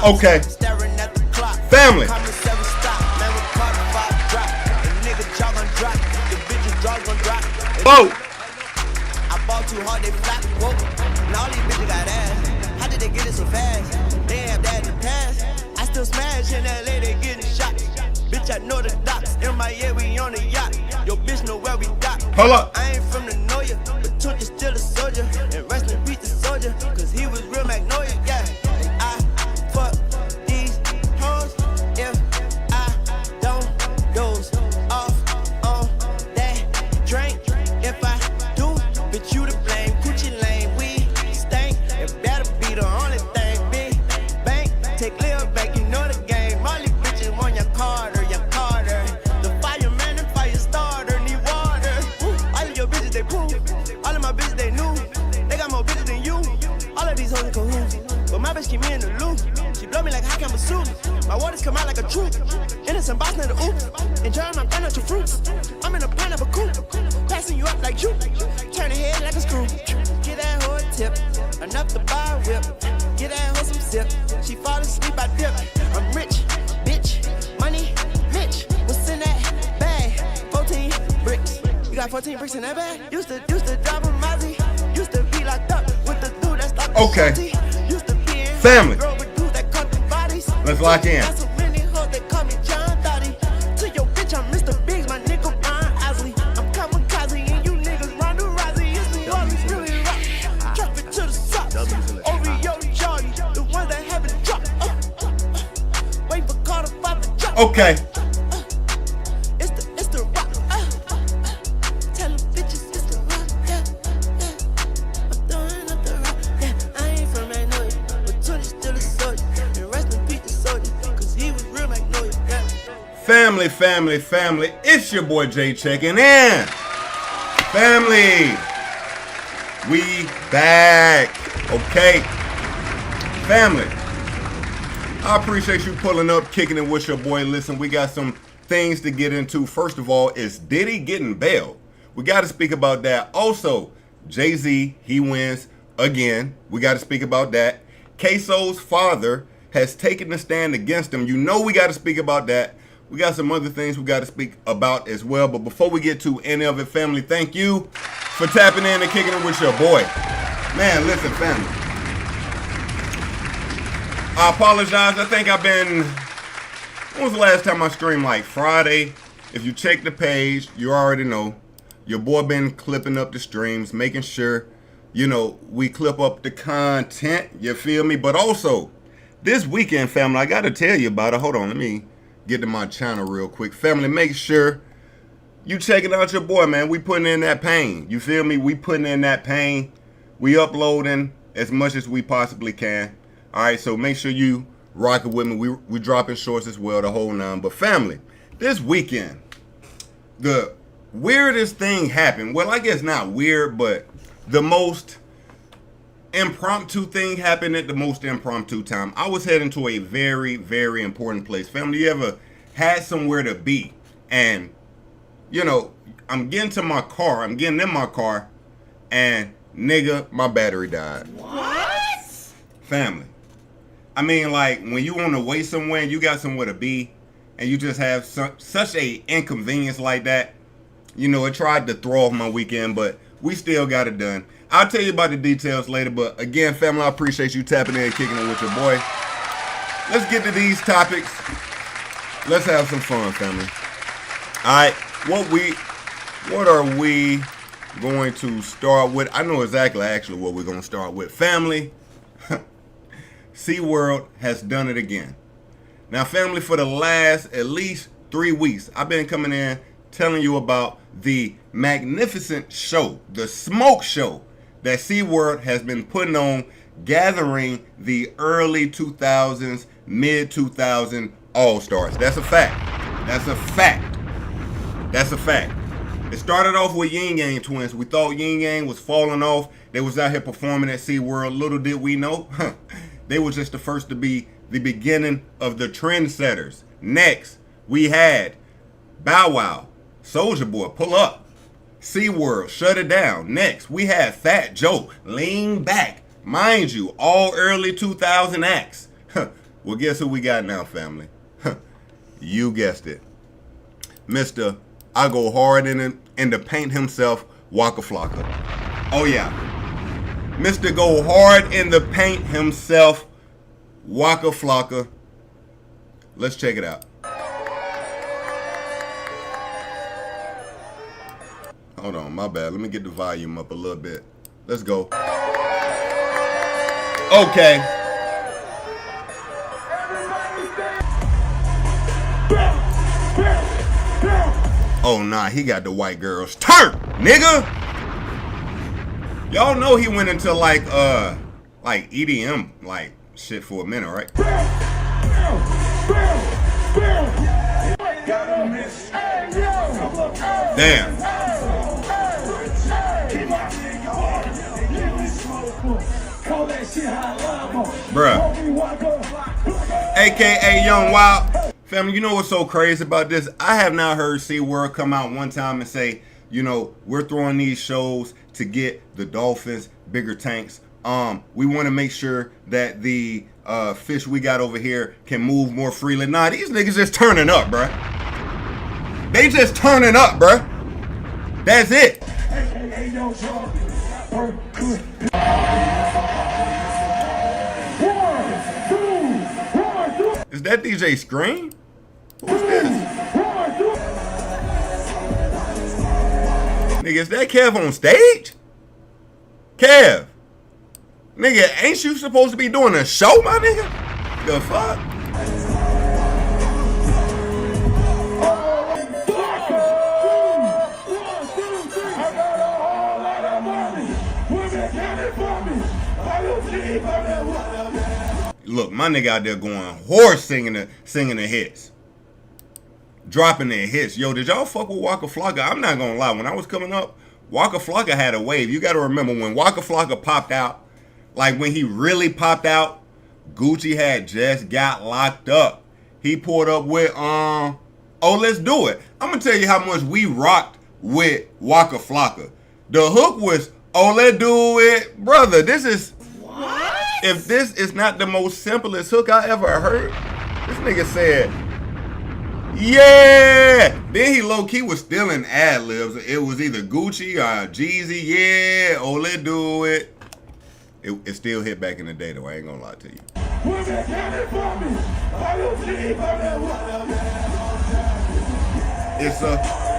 Okay. Family. Whoa. I bought too hard, they flap. Whoa. Now all these bitches got ass. How did they get it so fast? They have that in the past. I still smash in LA, they getting shot. Bitch, I know the docks. In my ear, we on the yacht. Your bitch know where we dock. Hold up. I ain't from the know ya, but Tunch is still a soldier. And rest in peace the soldier, cause he was real Magnolia, yeah. And I fuck these hoes if I don't doze off on that drink. If I do, bitch, you to blame. Coochie lane, we stank. It better be the only thing. Big bank, take Lil back, you know the game. All these bitches want your Carter, your Carter. The fireman and fire starter need water. All of your bitches, they poo. All of my bitches, they new. They got more bitches than you. All of these hoes in cahoots. But my bitch keep me in the loop. She blow me like hot camera soup. My waters come out like a troop. Innocent boss, not a oop. In turn, I'm throwing out your fruits. I'm in a pineapple coupe. Passing you up like you. Turn the head like a screw. Get that hoe a tip. Enough to buy a whip. Get that hoe some sip. She fall asleep, I dip. I'm rich, bitch. Money, Mitch. What's in that bag? 14 bricks. You got 14 bricks in that bag? Used to drive a Mozzie. Used to be locked up with the dude that stopped. Okay. Used to be in Family. Let's lock in. Okay. It's the rock. Tell them bitches it's the rock. Yeah. I'm throwing up the rock. Yeah, I ain't from Magnolia, but Tunch is still a soldier. And rest in peace the soldier, cause he was real Magnolia. Yeah. Family, family, family. It's your boy Jay checking in. Family. We back. Okay. Family. I appreciate you pulling up, kicking it with your boy. Listen, we got some things to get into. First of all, is Diddy getting bail? We got to speak about that. Also, Jay-Z, he wins again. We got to speak about that. Ksoo's father has taken the stand against him. You know we got to speak about that. We got some other things we got to speak about as well. But before we get to any of it, family, thank you for tapping in and kicking it with your boy. Man, listen, family. I apologize. I think I've been... When was the last time I streamed? Like Friday. If you check the page, you already know. Your boy been clipping up the streams, making sure, you know, we clip up the content. You feel me? But also, this weekend, family, I got to tell you about it. Hold on. Let me get to my channel real quick. Family, make sure you checking out your boy, man. We putting in that pain. You feel me? We putting in that pain. We uploading as much as we possibly can. All right, so make sure you rock it with me. We dropping shorts as well, the whole nine. But family, this weekend, the weirdest thing happened. Well, I guess not weird, but the most impromptu thing happened at the most impromptu time. I was heading to a very, very important place. Family, you ever had somewhere to be? And, you know, I'm getting in my car, and nigga, my battery died. What? Family. I mean, like, when you on the way somewhere and you got somewhere to be, and you just have such a inconvenience like that, you know, it tried to throw off my weekend, but we still got it done. I'll tell you about the details later, but again, family, I appreciate you tapping in and kicking it with your boy. Let's get to these topics. Let's have some fun, family. All right, what are we going to start with? I know exactly actually what we're going to start with. Family, SeaWorld has done it again. Now, family, for the last at least 3 weeks, I've been coming in telling you about the magnificent show, the smoke show that SeaWorld has been putting on, gathering the early 2000s, mid 2000s All-Stars. That's a fact. That's a fact. That's a fact. It started off with Yin Yang twins. We thought Yin Yang was falling off. They was out here performing at SeaWorld. Little did we know, they were just the first to be the beginning of the trendsetters. Next, we had Bow Wow, Soulja Boy, pull up. SeaWorld, shut it down. Next, we had Fat Joe, lean back. Mind you, all early 2000 acts. Well, guess who we got now, family? You guessed it. Mr. I go hard in the paint himself, Waka Flocka. Oh, yeah. Mr. Go hard in the paint himself, Waka Flocka. Let's check it out. Hold on, my bad. Let me get the volume up a little bit. Let's go. Okay. Oh, nah, he got the white girls turned, nigga. Y'all know he went into like EDM like shit for a minute, right? Damn. Bruh. AKA Young Wild. Family, you know what's so crazy about this? I have not heard SeaWorld come out one time and say, you know, we're throwing these shows to get the dolphins bigger tanks. We want to make sure that the fish we got over here can move more freely. Nah, these niggas just turning up, bruh. They just turning up, bruh. That's it. Is that DJ Scream? Who's this? Nigga, is that Kev on stage? Kev. Nigga, ain't you supposed to be doing a show, my nigga? The fuck? Look, my nigga out there going horse singing the hits. Dropping their hits. Yo, did y'all fuck with Waka Flocka? I'm not gonna lie, when I was coming up, Waka Flocka had a wave. You gotta remember when Waka Flocka popped out, like when he really popped out, Gucci had just got locked up. He pulled up with Oh Let's Do It. I'm gonna tell you how much we rocked with Waka Flocka. The hook was Oh Let's Do It. Brother, this is what? If this is not the most simplest hook I ever heard, this nigga said, yeah. Then he low-key was still in ad-libs. It was either Gucci or Jeezy. Yeah, oh, let's do it. It still hit back in the day, though. I ain't gonna lie to you. It's a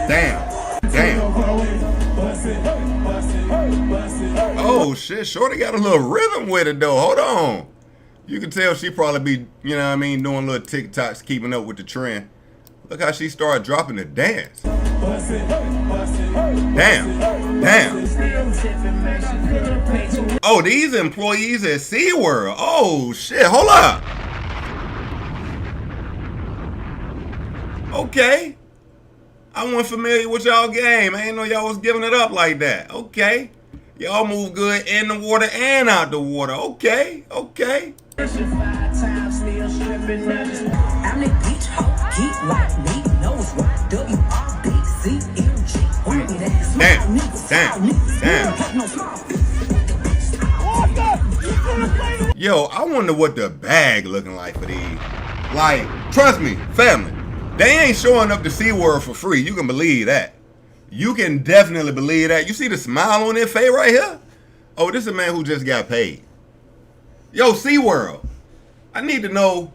damn. Oh, shit. Shorty got a little rhythm with it, though. Hold on. You can tell she probably be, you know what I mean, doing little TikToks, keeping up with the trend. Look how she started dropping the dance. Damn. Oh, these employees at SeaWorld. Oh, shit. Hold up. Okay. I wasn't familiar with y'all game. I ain't know y'all was giving it up like that. Okay. Y'all move good in the water and out the water. Okay. Damn. Yo, I wonder what the bag looking like for these. Like, trust me, family, they ain't showing up to SeaWorld for free. You can believe that. You can definitely believe that. You see the smile on their face right here? Oh, this is a man who just got paid. Yo, SeaWorld, I need to know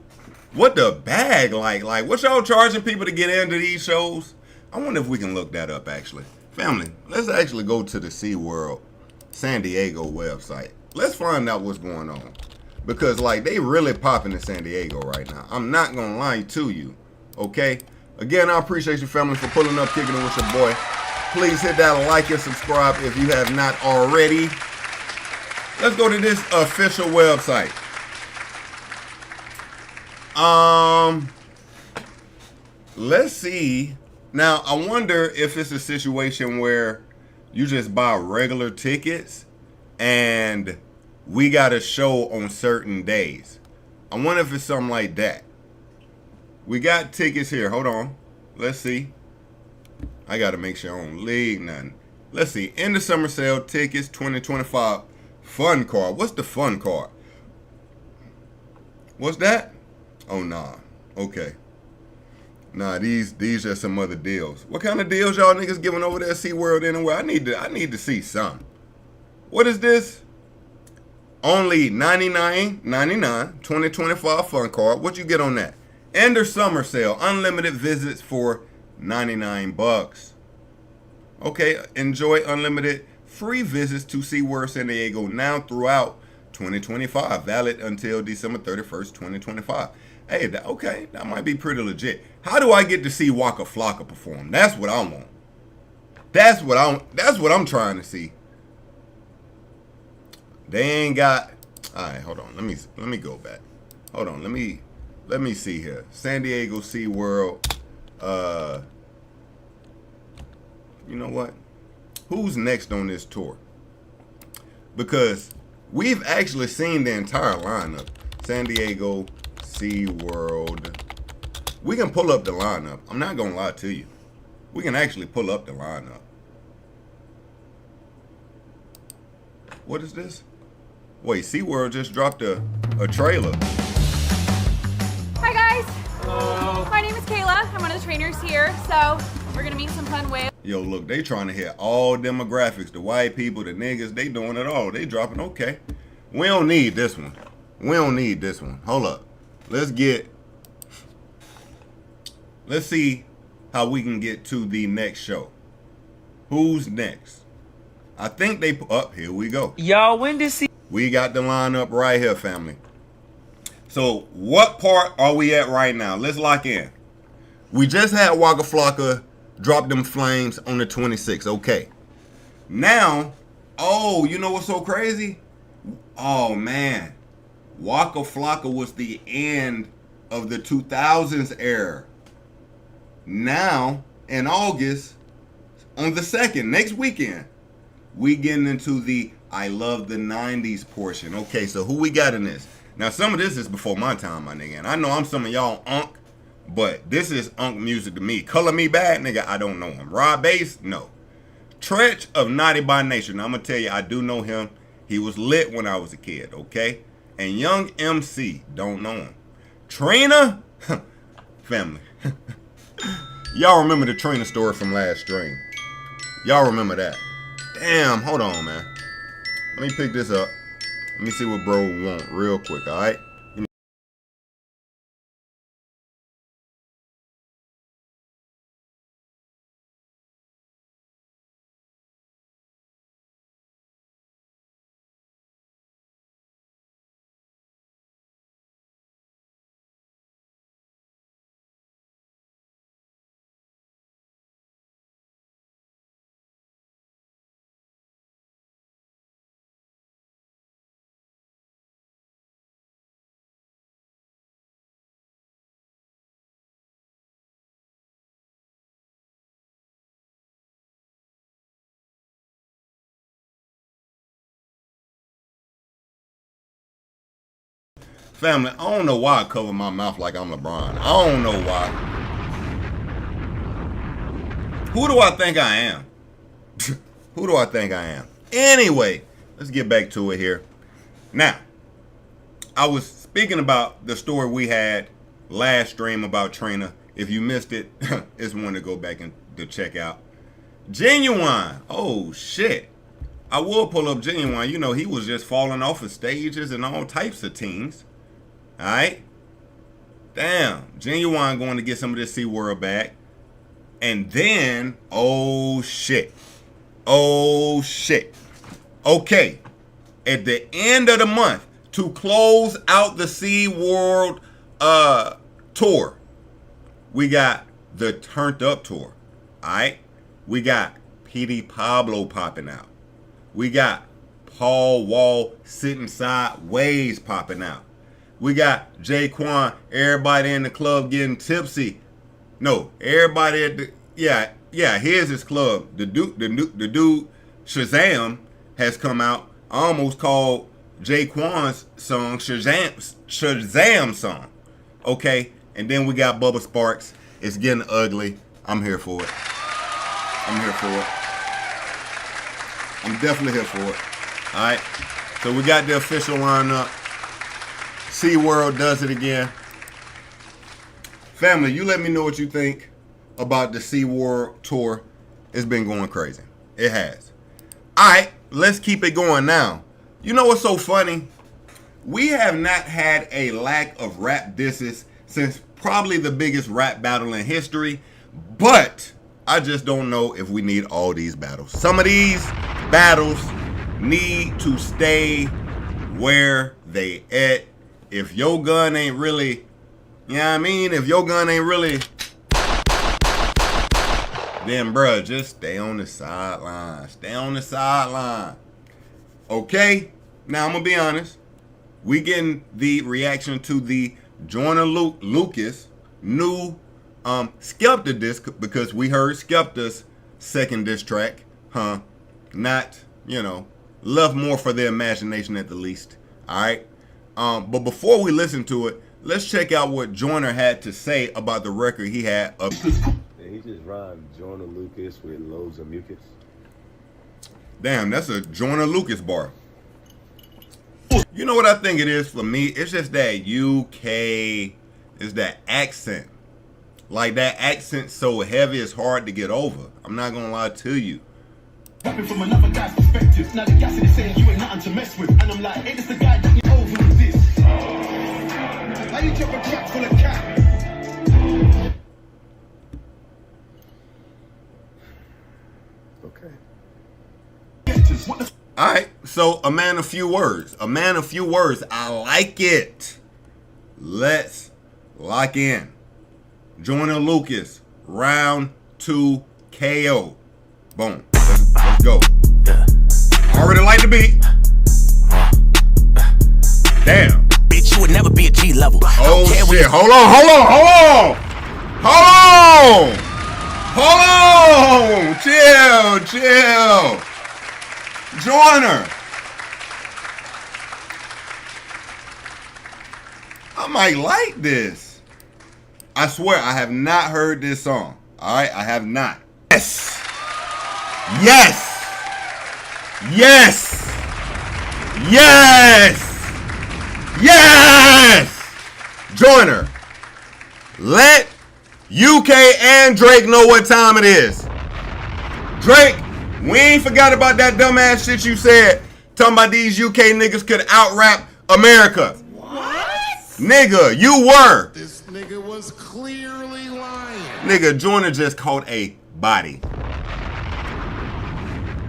what the bag like. Like, what y'all charging people to get into these shows? I wonder if we can look that up, actually. Family, let's actually go to the SeaWorld San Diego website. Let's find out what's going on. Because, like, they really popping in San Diego right now. I'm not going to lie to you, okay? Again, I appreciate you, family, for pulling up, kicking it with your boy. Please hit that like and subscribe if you have not already. Let's go to this official website. Let's see. Now, I wonder if it's a situation where you just buy regular tickets and we got a show on certain days. I wonder if it's something like that. We got tickets here. Hold on. Let's see. I got to make sure I don't leave nothing. Let's see. End of summer sale tickets 2025 fun card. What's the fun card? What's that? Oh, nah. Okay. Nah, these are some other deals. What kind of deals y'all niggas giving over there at SeaWorld anyway? I need to see some. What is this? Only $99.99 2025 fun card. What you get on that? End of summer sale. Unlimited visits for $99. Okay, enjoy unlimited free visits to SeaWorld San Diego now throughout 2025. Valid until December 31st, 2025. Hey, okay, that might be pretty legit. How do I get to see Waka Flocka perform? That's what I want. That's what I'm trying to see. They ain't got. All right, hold on. Let me go back. Hold on. Let me see here. San Diego SeaWorld. You know what? Who's next on this tour? Because we've actually seen the entire lineup. San Diego SeaWorld. We can pull up the lineup. I'm not gonna lie to you. We can actually pull up the lineup. What is this? Wait, SeaWorld just dropped a trailer. Hi guys. Hello. My name is Kayla. I'm one of the trainers here. So we're gonna meet some fun whales. Yo, look, they trying to hit all demographics. The white people, the niggas, they doing it all. They dropping, okay. We don't need this one. We don't need this one. Hold up. Let's see how we can get to the next show. Who's next? I think they, here we go. Y'all, when did We got the lineup right here, family. So what part are we at right now? Let's lock in. We just had Waka Flocka drop them flames on the 26th. Okay. Now, oh, you know what's so crazy? Oh, man. Waka Flocka was the end of the 2000s era. Now, in August, on the 2nd, next weekend, we getting into the I love the 90s portion. Okay, so who we got in this? Now, some of this is before my time, my nigga. And I know I'm some of y'all unk, but this is unk music to me. Color Me Bad, nigga, I don't know him. Rob Bass, no. Tretch of Naughty by Nature. Now, I'm going to tell you, I do know him. He was lit when I was a kid, okay? And Young MC, don't know him. Trina, family. Y'all remember the Trina story from last stream. Y'all remember that. Damn, hold on, man. Let me pick this up. Let me see what bro want real quick, all right? Family, I don't know why I cover my mouth like I'm LeBron. I don't know why. Who do I think I am? Who do I think I am? Anyway, let's get back to it here. Now, I was speaking about the story we had last stream about Trina. If you missed it, it's one to go back and to check out. Genuine. Oh, shit. I will pull up Genuine. You know, he was just falling off of stages and all types of teams. Alright? Damn. Genuine going to get some of this SeaWorld back. And then, oh shit. Oh shit. Okay. At the end of the month, to close out the SeaWorld tour, we got the Turned Up tour. Alright? We got P.D. Pablo popping out. We got Paul Wall sitting sideways popping out. We got Jaquan, everybody in the club getting tipsy. No, everybody at the here's his club. The dude Shazam has come out. I almost called Jaquan's song Shazam song. Okay, and then we got Bubba Sparks. It's getting ugly. I'm here for it. I'm here for it. I'm definitely here for it. All right. So we got the official lineup. SeaWorld does it again. Family, you let me know what you think about the SeaWorld tour. It's been going crazy. It has. Alright, let's keep it going now. You know what's so funny? We have not had a lack of rap disses since probably the biggest rap battle in history, but I just don't know if we need all these battles. Some of these battles need to stay where they at. If your gun ain't really, you know what I mean? If your gun ain't really, then bruh, just stay on the sideline. Stay on the sideline. Okay? Now I'm gonna be honest. We getting the reaction to the Joyner Lucas new Skepta disc because we heard Skepta's second diss track. Not, you know, left more for their imagination at the least. Alright? But before we listen to it, let's check out what Joyner had to say about the record he had up. He just rhymed Joyner Lucas with loads of mucus. Damn, that's a Joyner Lucas bar. You know what I think it is for me? It's just that UK, it's that accent. Like that accent so heavy it's hard to get over. I'm not gonna lie to you. Rapping from another guy's perspective. Now the gas is saying you ain't nothing to mess with. And I'm like, hey, this the guy that you over with this. How you drop a track full of cat? Okay. Alright, so a man of few words. A man of few words. I like it. Let's lock in. Joyner Lucas, round 2 KO. Boom. Let's go. Already like the beat. Damn. Bitch, you would never be a G level. Oh shit. Hold on. Chill. Joyner. I might like this. I swear I have not heard this song. Alright, I have not. Yes! Joyner, let UK and Drake know what time it is. Drake, we ain't forgot about that dumbass shit you said. Talking about these UK niggas could out-rap America. What? Nigga, you were. This nigga was clearly lying. Nigga, Joyner just caught a body.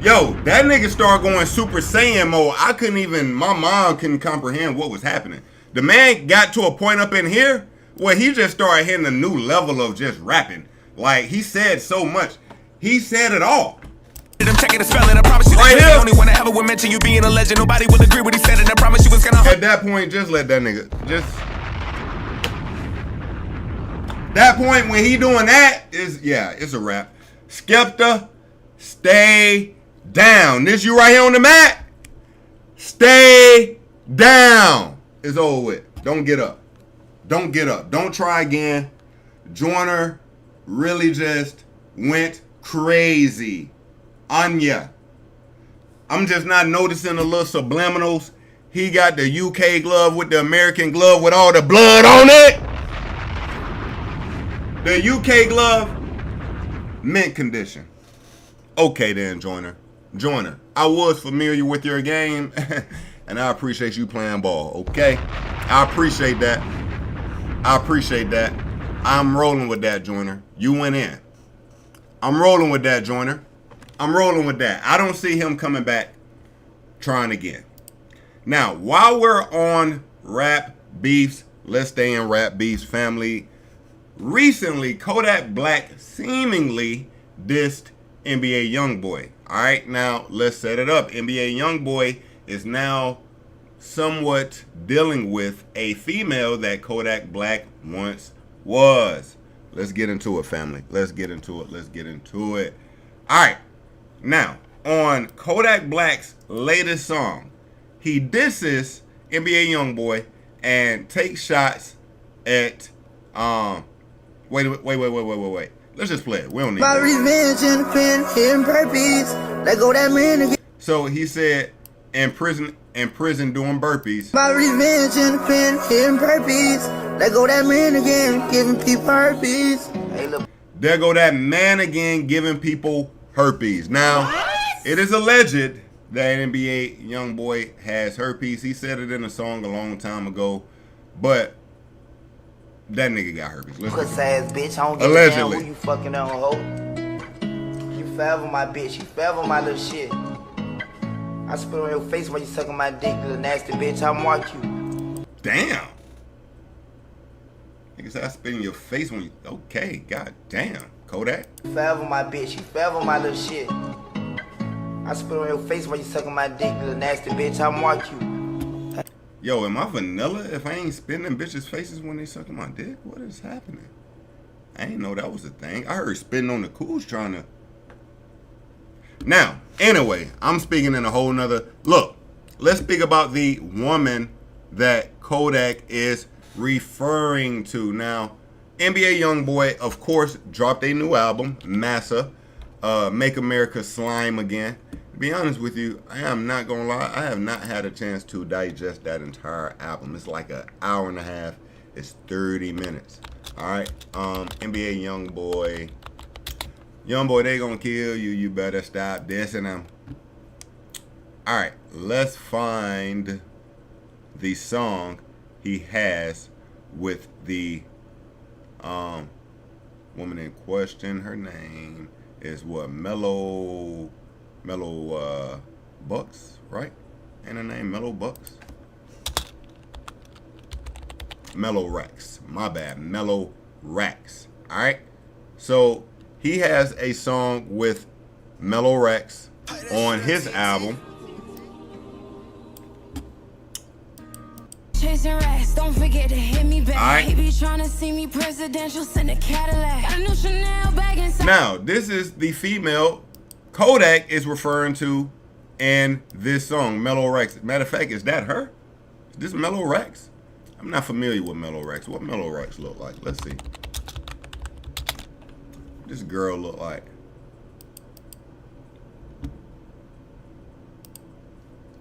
Yo, that nigga started going Super Saiyan mode. I couldn't even, my mom couldn't comprehend what was happening. The man got to a point up in here where he just started hitting a new level of just rapping. Like, he said so much. He said it all. I'm checking the spelling. I promise you Right the here. only one that ever would mention you being a legend. Nobody would agree what he said, and I promise you was gonna. At that point, just let that nigga, that point when he doing that is, yeah, it's a wrap. Skepta, stay down. This you right here on the mat. Stay down. It's over with. Don't get up. Don't get up. Don't try again. Joyner really just went crazy on ya. I'm just not noticing the little subliminals. He got the UK glove with the American glove with all the blood on it. The UK glove, mint condition. Okay then, Joyner. Joyner, I was familiar with your game, and I appreciate you playing ball, okay? I appreciate that. I'm rolling with that, Joyner. You went in. I'm rolling with that, Joyner. I'm rolling with that. I don't see him coming back trying again. Now, while we're on rap beefs, let's stay in rap beefs, family. Recently, Kodak Black seemingly dissed NBA Youngboy. All right, now let's set it up. NBA Youngboy is now somewhat dealing with a female that Kodak Black once was. Let's get into it, family. Let's get into it. All right. Now, on Kodak Black's latest song, he disses NBA Youngboy and takes shots at wait. Let's just play it. We don't need My that. revenge in the pen, hidden purpose. Let go that man again. So he said, in prison, in prison doing burpees. My revenge in the pen, hitting burpees. Let go that man again, giving people herpes. Hey, look. There go that man again giving people herpes. Now, it is alleged that NBA YoungBoy has herpes. He said it in a song a long time ago, but that nigga got herpes. Puss ass bitch, I don't give a damn who you fucking on, hoe. You forever my bitch, you forever my little shit. I spit on your face while you sucking my dick, little nasty bitch. I'll mark you. Damn. Nigga said I spit in your face when you. Okay, god damn. Kodak. You forever my bitch, you forever my little shit. I spit on your face while you sucking my dick, little nasty bitch. I'll mark you. Yo, am I vanilla if I ain't spitting in bitches' faces when they sucking my dick? What is happening? I ain't know that was a thing. I heard spitting on the cools trying to. Now, anyway, I'm speaking in a whole nother. Look, let's speak about the woman that Kodak is referring to. Now, NBA YoungBoy, of course, dropped a new album, Massa, Make America Slime Again. To be honest with you, I am not gonna lie, I have not had a chance to digest that entire album. It's like an hour and a half. It's 30 minutes. All right, NBA YoungBoy, they gonna kill you. You better stop dissing them. All right, let's find the song he has with the woman in question. Her name is what? Mellow Bucks, right? And her name Mellow Bucks. Mellow Rex. My bad. Mellow Rex. All right. So he has a song with Mellow Rex on his album. Chasing rats, don't forget to hit me back. Right. He be trying to see me presidential, send a Cadillac. Got a new Chanel bag inside. Now, this is the female Kodak is referring to in this song, Mellow Rex. Matter of fact, is that her? Is this Mellow Rex? I'm not familiar with Mellow Rex. What Mellow Rex look like? Let's see. What this girl look like?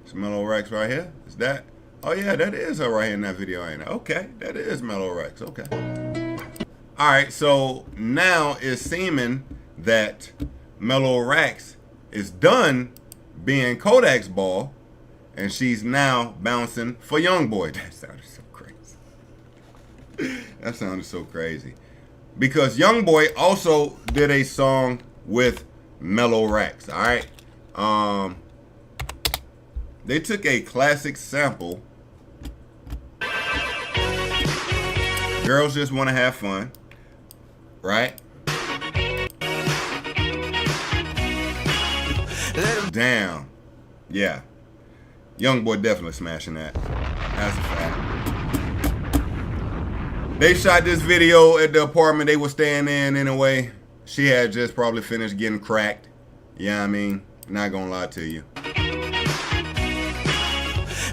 It's Mellow Rex right here. Is that? Oh yeah, that is her right here in that video, ain't it? Okay, that is Mellow Rex. Okay. All right, so now it's seeming that Mellow Rex is done being Kodak's ball, and she's now bouncing for YoungBoy. That sounded so crazy. That sounded so crazy. Because YoungBoy also did a song with Mellow Rex, all right? They took a classic sample. Girls Just Want to Have Fun, right? Damn. Yeah. YoungBoy definitely smashing that. That's a fact. They shot this video at the apartment they were staying in anyway. She had just probably finished getting cracked. Yeah, I mean, not gonna lie to you.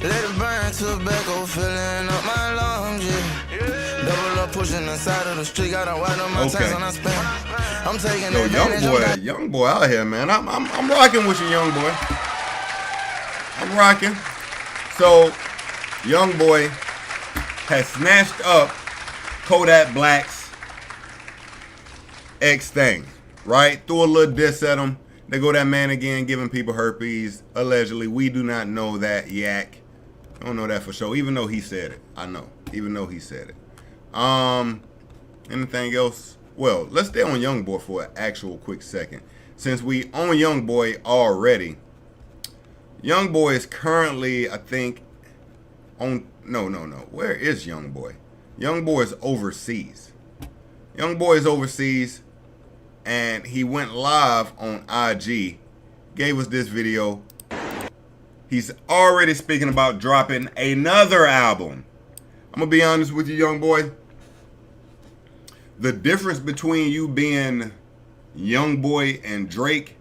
Let it burn tobacco, filling up my lungs, yeah. Double up, pushing the side of the street, gotta wipe up my tax when I spend. I'm taking Yo, YoungBoy out here, man. I'm rocking with you, YoungBoy. I'm rocking. So, YoungBoy has snatched up Kodak Black's ex thing, right? Threw a little diss at him. They go that man again, giving people herpes. Allegedly, we do not know that yak. I don't know that for sure, even though he said it. I know, even though he said it. Anything else? Well, let's stay on YoungBoy for an actual quick second. Since we on YoungBoy already, YoungBoy is currently, I think, on, no. Where is YoungBoy? YoungBoy is overseas. YoungBoy is overseas, and he went live on IG, gave us this video. He's already speaking about dropping another album. I'm gonna be honest with you, YoungBoy. The difference between you being YoungBoy and Drake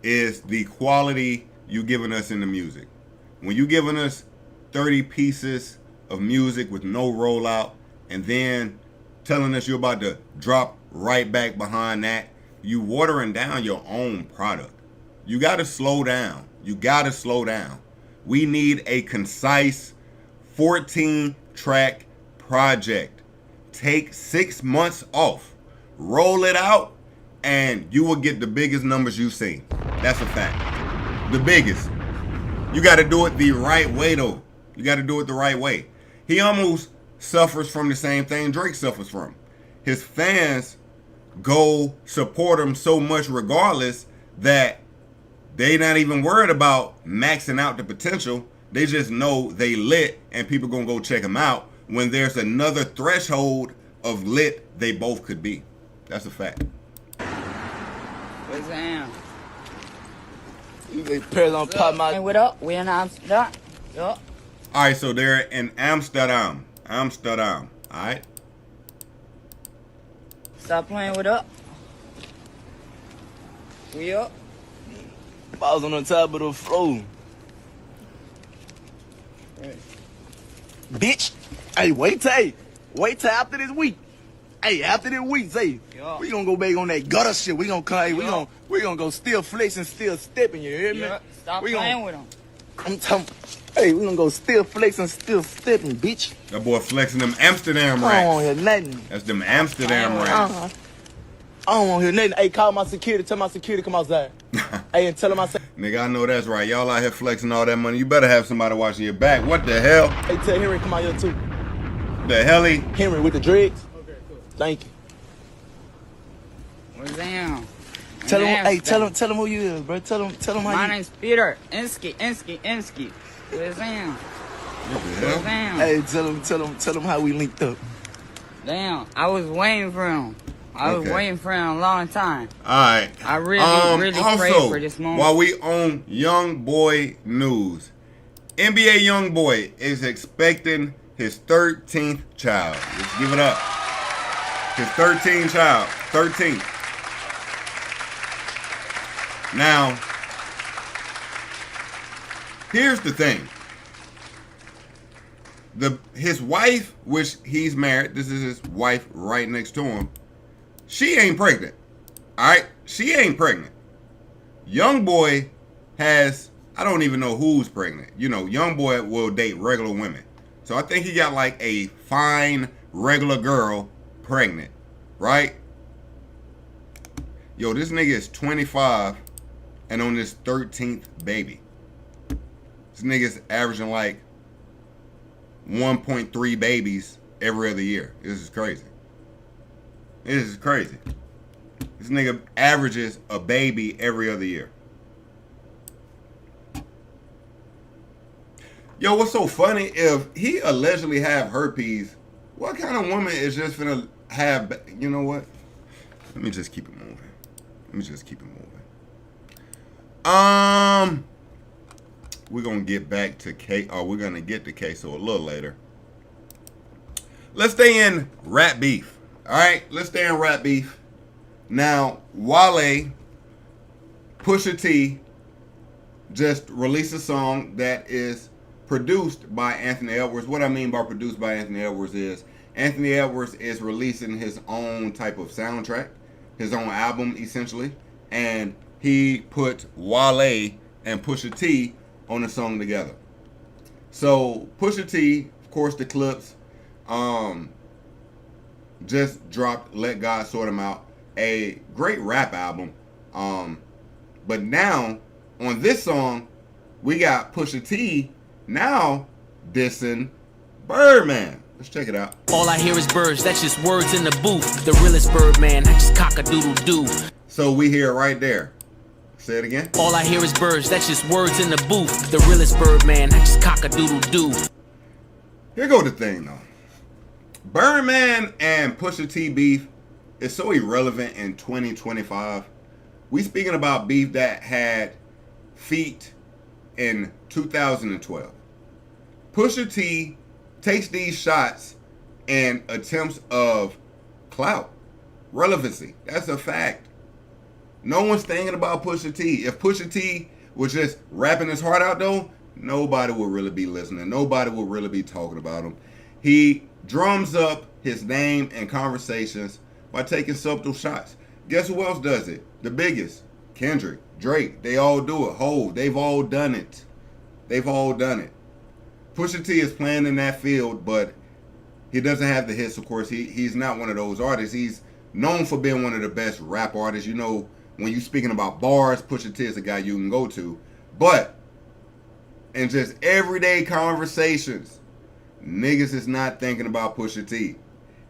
is the quality you giving us in the music. When you giving us 30 pieces of music with no rollout, and then telling us you're about to drop right back behind that, you watering down your own product. You gotta slow down. You gotta slow down. We need a concise 14-track project. Take 6 months off. Roll it out, and you will get the biggest numbers you've seen. That's a fact. The biggest. You got to do it the right way, though. You got to do it the right way. He almost suffers from the same thing Drake suffers from. His fans go support him so much regardless that they not even worried about maxing out the potential. They just know they lit and people gonna go check him out when there's another threshold of lit they both could be. That's a fact. What's that? You pairs on pop my. Hey, what up? We in Amsterdam. Yup. All right, so they're in Amsterdam. Amsterdam. All right. Stop playing with up. We up. Balls on the top of the floor. Right. Bitch. Hey, wait till after this week. Hey, after this week, say, Yeah. we gonna go back on that gutter shit. We gonna come, hey, we gonna go still flexing, still stepping, you hear me? Yeah. Stop We playing gonna- with them. I'm talking, hey, we gonna go still flexing, still stepping, bitch. That boy flexing them Amsterdam I don't wanna racks. hear nothing. That's them Amsterdam racks. I don't wanna hear nothing. Hey, call my security, tell my security come outside. Hey, and tell him I say, Nigga, I know that's right. Y'all out here flexing all that money. You better have somebody watching your back. What the hell? hey, tell Henry come out here too. The helly? Henry with the dreads. Okay, cool. Thank you. What's that? Tell him, hey, tell him who you is, bro. Tell him how My you. name's Peter. Insky. What's that? What's that? Hey, tell him how we linked up. Damn, I was waiting for him. I was Okay. waiting for him a long time. All right. I really prayed for this moment. While we on Young Boy news, NBA Young Boy is expecting his 13th child. Let's give it up. His 13th child. 13th. Now, here's the thing. His wife, which he's married, this is his wife right next to him, she ain't pregnant. All right? She ain't pregnant. Young Boy has, I don't even know who's pregnant. You know, Young Boy will date regular women. So I think he got like a fine regular girl pregnant, right? Yo, this nigga is 25 and on his 13th baby. This nigga's averaging like 1.3 babies every other year. This is crazy. This is crazy. This nigga averages a baby every other year. Yo, what's so funny? If he allegedly have herpes, what kind of woman is just finna have, you know what? Let me just keep it moving. We're gonna get back to we're gonna get to Ksoo a little later. Let's stay in rap beef. Alright, let's stay in rap beef. Now, Wale, Pusha T just released a song that is produced by Anthony Edwards. What I mean by produced by Anthony Edwards is Anthony Edwards is releasing his own type of soundtrack, his own album essentially, and he put Wale and Pusha T on the song together. So Pusha T, of course, the Clips, just dropped Let God Sort Him Out, a great rap album. But now on this song, we got Pusha T now dissing Birdman. Let's check it out. All I hear is birds, that's just words in the booth. The realest Birdman, I just cock-a-doodle-doo. So we hear it right there. Say it again. All I hear is birds, that's just words in the booth. The realest Birdman, I just cock-a-doodle-doo. Here go the thing though. Birdman and Pusha T beef is so irrelevant in 2025. We speaking about beef that had feet in 2012. Pusha T takes these shots and attempts of clout, relevancy. That's a fact. No one's thinking about Pusha T. If Pusha T was just rapping his heart out though, nobody would really be listening. Nobody would really be talking about him. He drums up his name and conversations by taking subtle shots. Guess who else does it? The biggest. Kendrick, Drake, they all do it. Hov, they've all done it. They've all done it. Pusha T is playing in that field, but he doesn't have the hits, of course. He's not one of those artists. He's known for being one of the best rap artists. You know, when you're speaking about bars, Pusha T is a guy you can go to. But in just everyday conversations, niggas is not thinking about Pusha T.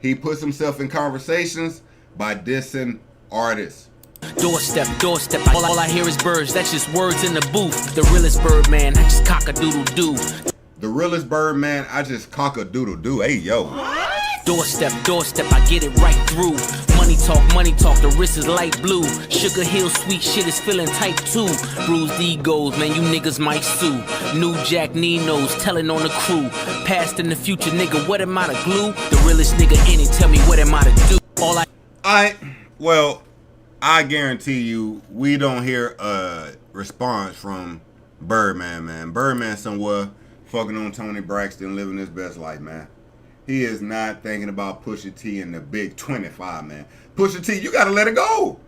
He puts himself in conversations by dissing artists. Doorstep, all I hear is birds, that's just words in the booth. The realest bird man, I just cock-a-doodle-doo. The realest bird man, I just cock-a-doodle-doo. Hey, yo. Doorstep, I get it right through. Money talk, the wrist is light blue. Sugar Hill, sweet shit is feeling type 2. Bruised egos, man, you niggas might sue. New Jack Ninos, telling on the crew. Past and the future, nigga, what am I to glue? The realest nigga in it, tell me what am I to do? Well, I guarantee you, we don't hear a response from Birdman, man. Birdman somewhere fucking on Tony Braxton, living his best life, man. He is not thinking about Pusha T and the big 25, man. Pusha T, you gotta let it go.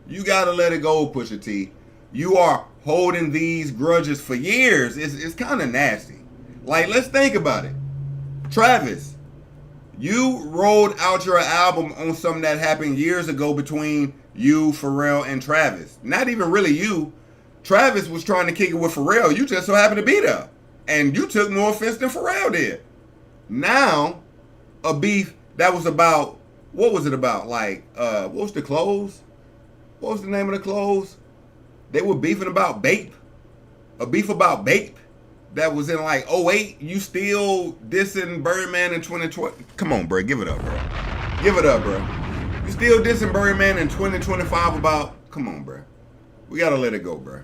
You gotta let it go, Pusha T. You are holding these grudges for years. It's kind of nasty. Like, let's think about it. Travis, you rolled out your album on something that happened years ago between you, Pharrell, and Travis. Not even really you. Travis was trying to kick it with Pharrell. You just so happened to be there. And you took more offense than Pharrell did. Now, a beef that was about, what was it about? Like, what was the clothes? What was the name of the clothes? They were beefing about Bape. A beef about Bape that was in like 08. You still dissing Birdman in 2020. Come on, bro. Give it up, bro. Give it up, bro. You still dissing Birdman in 2025 about, come on, bro. We got to let it go, bro.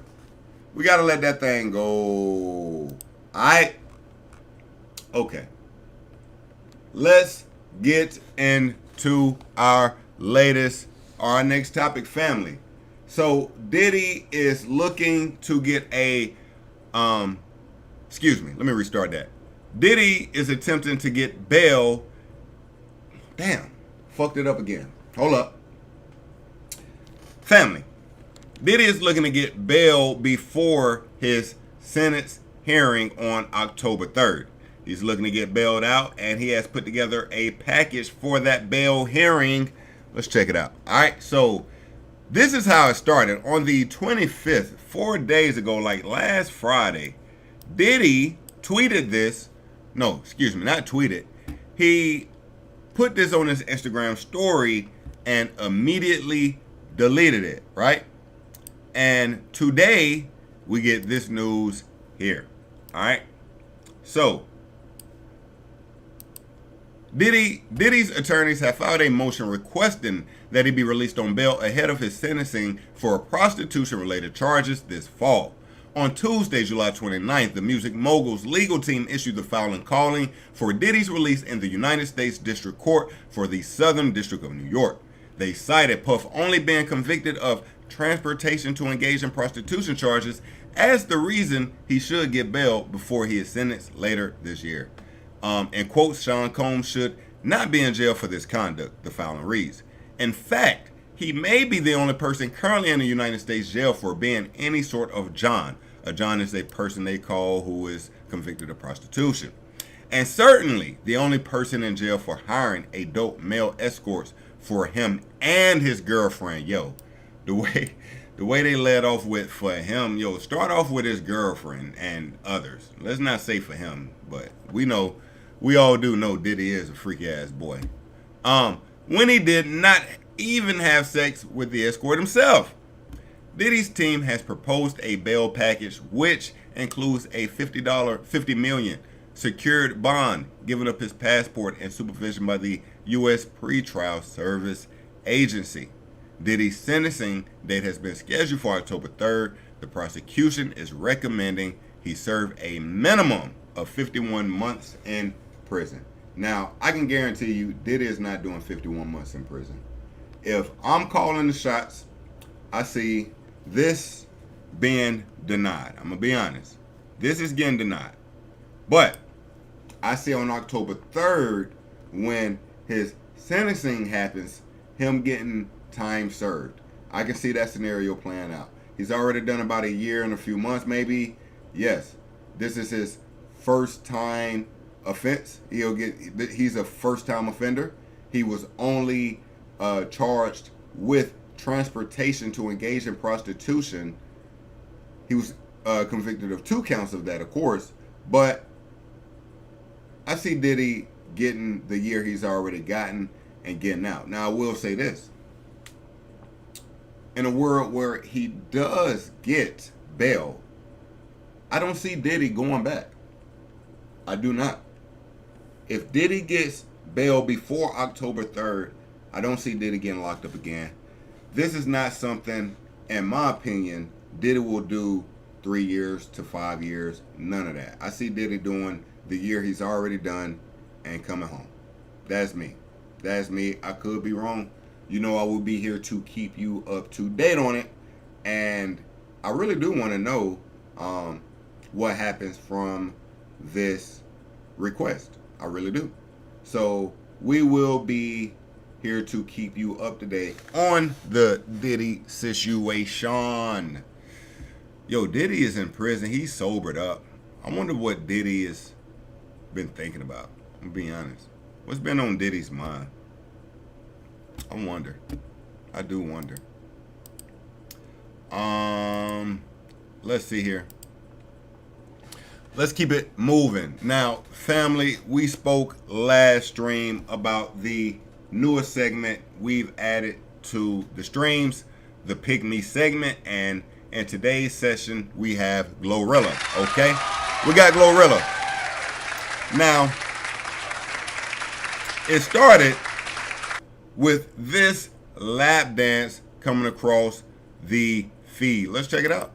We got to let that thing go. Okay. Let's get into our next topic, family. So Diddy is looking to get a, excuse me, let me restart that. Diddy is attempting to get bail. Damn, fucked it up again. Hold up. Family. Diddy is looking to get bail before his Senate hearing on October 3rd. He's looking to get bailed out, and he has put together a package for that bail hearing. Let's check it out. All right, so this is how it started. On the 25th, 4 days ago, like last Friday, Diddy tweeted this. No, excuse me, not tweeted. He put this on his Instagram story and immediately deleted it, right? And today, we get this news here. All right, so Diddy's attorneys have filed a motion requesting that he be released on bail ahead of his sentencing for prostitution-related charges this fall. On Tuesday, July 29th, the music mogul's legal team issued the filing calling for Diddy's release in the United States District Court for the Southern District of New York. They cited Puff only being convicted of transportation to engage in prostitution charges as the reason he should get bail before he is sentenced later this year. In quotes, Sean Combs should not be in jail for this conduct, the filing reads. In fact, he may be the only person currently in the United States jail for being any sort of John. A John is a person they call who is convicted of prostitution. And certainly the only person in jail for hiring adult male escorts for him and his girlfriend. Yo, the way they led off with for him, yo, start off with his girlfriend and others. Let's not say for him, but we all do know Diddy is a freaky ass boy. When he did not even have sex with the escort himself. Diddy's team has proposed a bail package which includes a $50 million secured bond, giving up his passport and supervision by the U.S. Pretrial Service Agency. Diddy's sentencing date has been scheduled for October 3rd. The prosecution is recommending he serve a minimum of 51 months in prison. Now, I can guarantee you Diddy is not doing 51 months in prison. If I'm calling the shots, I see this being denied. I'm going to be honest. This is getting denied. But I see on October 3rd, when his sentencing happens, him getting time served. I can see that scenario playing out. He's already done about a year and a few months, maybe. Yes. This is his first time offense. He's a first time offender. He was only charged with transportation to engage in prostitution. He was convicted of 2 counts of that, of course, but I see Diddy getting the year he's already gotten and getting out. Now, I will say this. In a world where he does get bail, I don't see Diddy going back. I do not. If Diddy gets bail before October 3rd, I don't see Diddy getting locked up again. This is not something, in my opinion, Diddy will do 3 years to 5 years. None of that. I see Diddy doing the year he's already done and coming home. That's me. That's me. I could be wrong. You know, I will be here to keep you up to date on it. And I really do want to know what happens from this request. I really do. So we will be here to keep you up to date on the Diddy situation. Yo, Diddy is in prison. He's sobered up. I wonder what Diddy has been thinking about. I'm being honest. What's been on Diddy's mind? I wonder. I do wonder. Let's see here. Let's keep it moving. Now, family, we spoke last stream about the newest segment we've added to the streams, the Pick Me segment, and in today's session, we have Glorilla, okay? We got Glorilla. Now, it started with this lap dance coming across the feed. Let's check it out.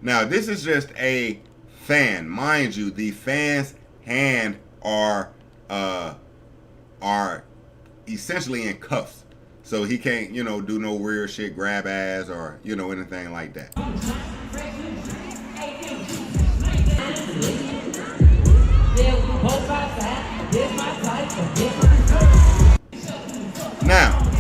Now, this is just a fan. Mind you, the fan's hand are essentially in cuffs. So he can't, you know, do no weird shit, grab ass or, you know, anything like that. Now,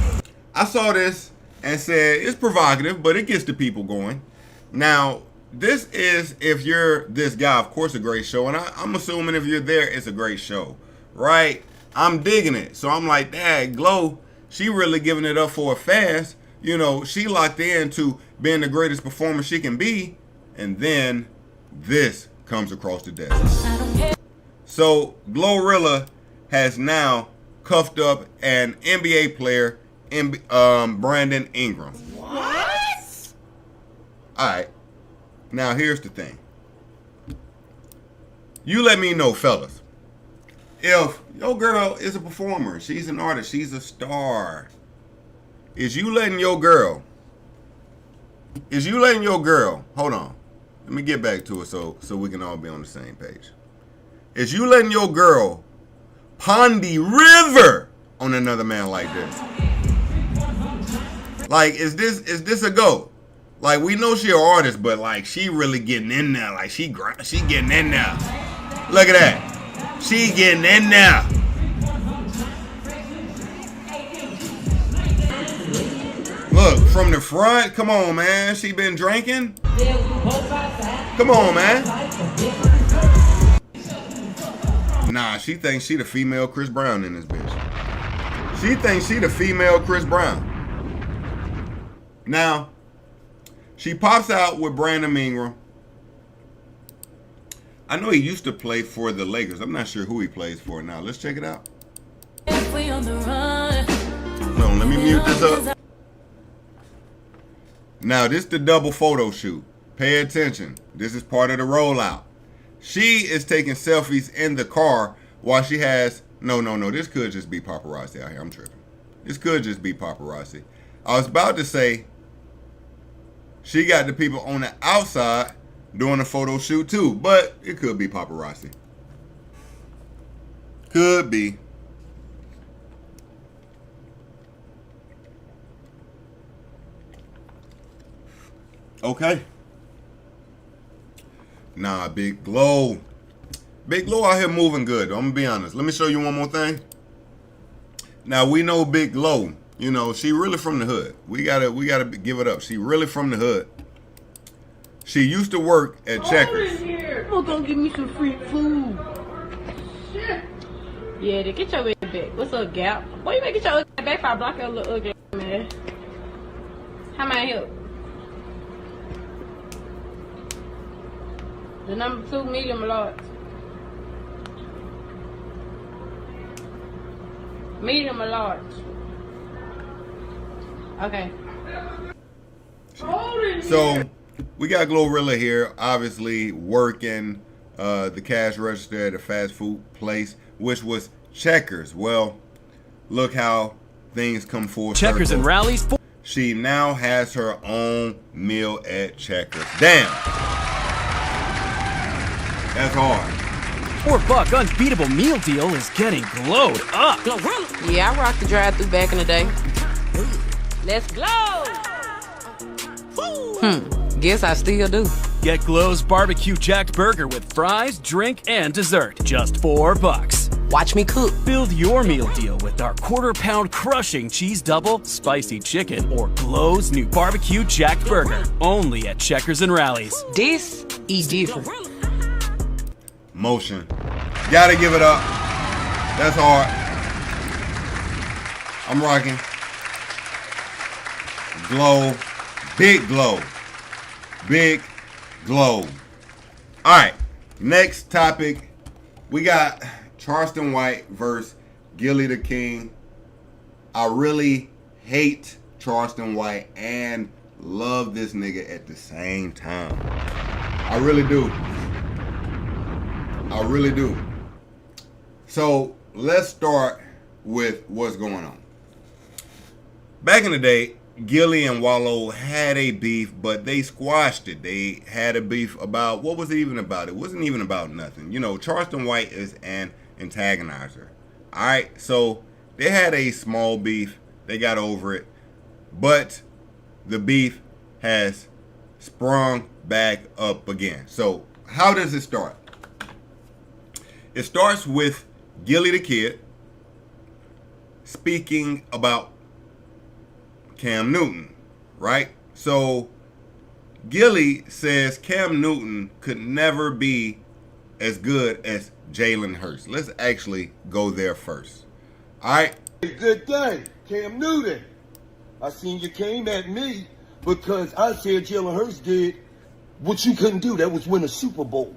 I saw this and said it's provocative, but it gets the people going. Now, this is, if you're this guy, of course, a great show. And I'm assuming if you're there, it's a great show, right? I'm digging it. So I'm like, dang, Glow, she really giving it up for a fast. You know, she locked into being the greatest performer she can be. And then this comes across the desk. So Glorilla has now cuffed up an NBA player, Brandon Ingram. What? All right. Now, here's the thing. You let me know, fellas. If your girl is a performer, she's an artist, she's a star, is you letting your girl, hold on. Let me get back to it so we can all be on the same page. Is you letting your girl Pondy River on another man like this? Like, is this a go? Like, we know she an artist, but like she really getting in there. Like she getting in there. Look at that. She getting in there. Look, from the front, come on, man. She been drinking? Come on, man. Nah, she thinks she the female Chris Brown in this bitch. She thinks she the female Chris Brown. Now, she pops out with Brandon Ingram. I know he used to play for the Lakers. I'm not sure who he plays for now. Let's check it out. Hold on, let me mute this up. Now, this is the double photo shoot. Pay attention. This is part of the rollout. She is taking selfies in the car while she has... No. This could just be paparazzi out here. I'm tripping. This could just be paparazzi. I was about to say... She got the people on the outside doing a photo shoot too, but it could be paparazzi. Could be. Okay. Nah, Big Glow. Big Glow out here moving good. I'm gonna be honest. Let me show you one more thing. Now, we know Big Glow You know, she really from the hood. We gotta give it up. She really from the hood. She used to work at Checkers. Who's gonna give me some free food? Shit. Yeah, they get your ass back. What's up, Gap? Boy, you better get your ugly ass back if I block your little ugly ass, man. How may I help? The number 2 medium large. Medium or large? Okay. So we got Glorilla here, obviously working the cash register at a fast food place, which was Checkers. Well, look how things come full circle. Checkers and Rallies. She now has her own meal at Checkers. Damn. That's hard. $4 unbeatable meal deal is getting glowed up. Yeah, I rocked the drive-thru back in the day. Let's glow. Guess I still do. Get Glow's barbecue jacked burger with fries, drink, and dessert. Just $4. Watch me cook. Build your meal deal with our quarter-pound crushing cheese double, spicy chicken, or Glow's new barbecue jacked burger. Only at Checkers and Rallies. This is different. Motion. Gotta give it up. That's hard. I'm rocking. Glow. Big glow. Big glow. Alright. Next topic. We got Charleston White versus Gilly the King. I really hate Charleston White and love this nigga at the same time. I really do. I really do. So let's start with what's going on. Back in the day, Gilly and Wallow had a beef, but they squashed it. They had a beef about, what was it even about? It wasn't even about nothing. You know, Charleston White is an antagonizer. Alright, so they had a small beef. They got over it. But the beef has sprung back up again. So how does it start? It starts with Gilly the Kid speaking about Cam Newton, right? So Gilly says Cam Newton could never be as good as Jalen Hurts. Let's actually go there first. All right. Good day, Cam Newton. I seen you came at me because I said Jalen Hurts did what you couldn't do. That was win a Super Bowl.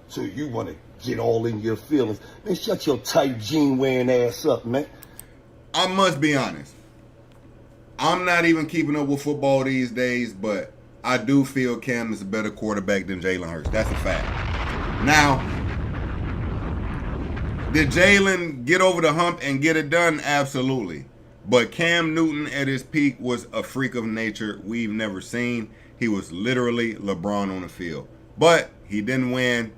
So you want to get all in your feelings. Man, shut your tight jean wearing ass up, man. I must be honest. I'm not even keeping up with football these days, but I do feel Cam is a better quarterback than Jalen Hurts. That's a fact. Now, did Jalen get over the hump and get it done? Absolutely. But Cam Newton at his peak was a freak of nature we've never seen. He was literally LeBron on the field. But he didn't win.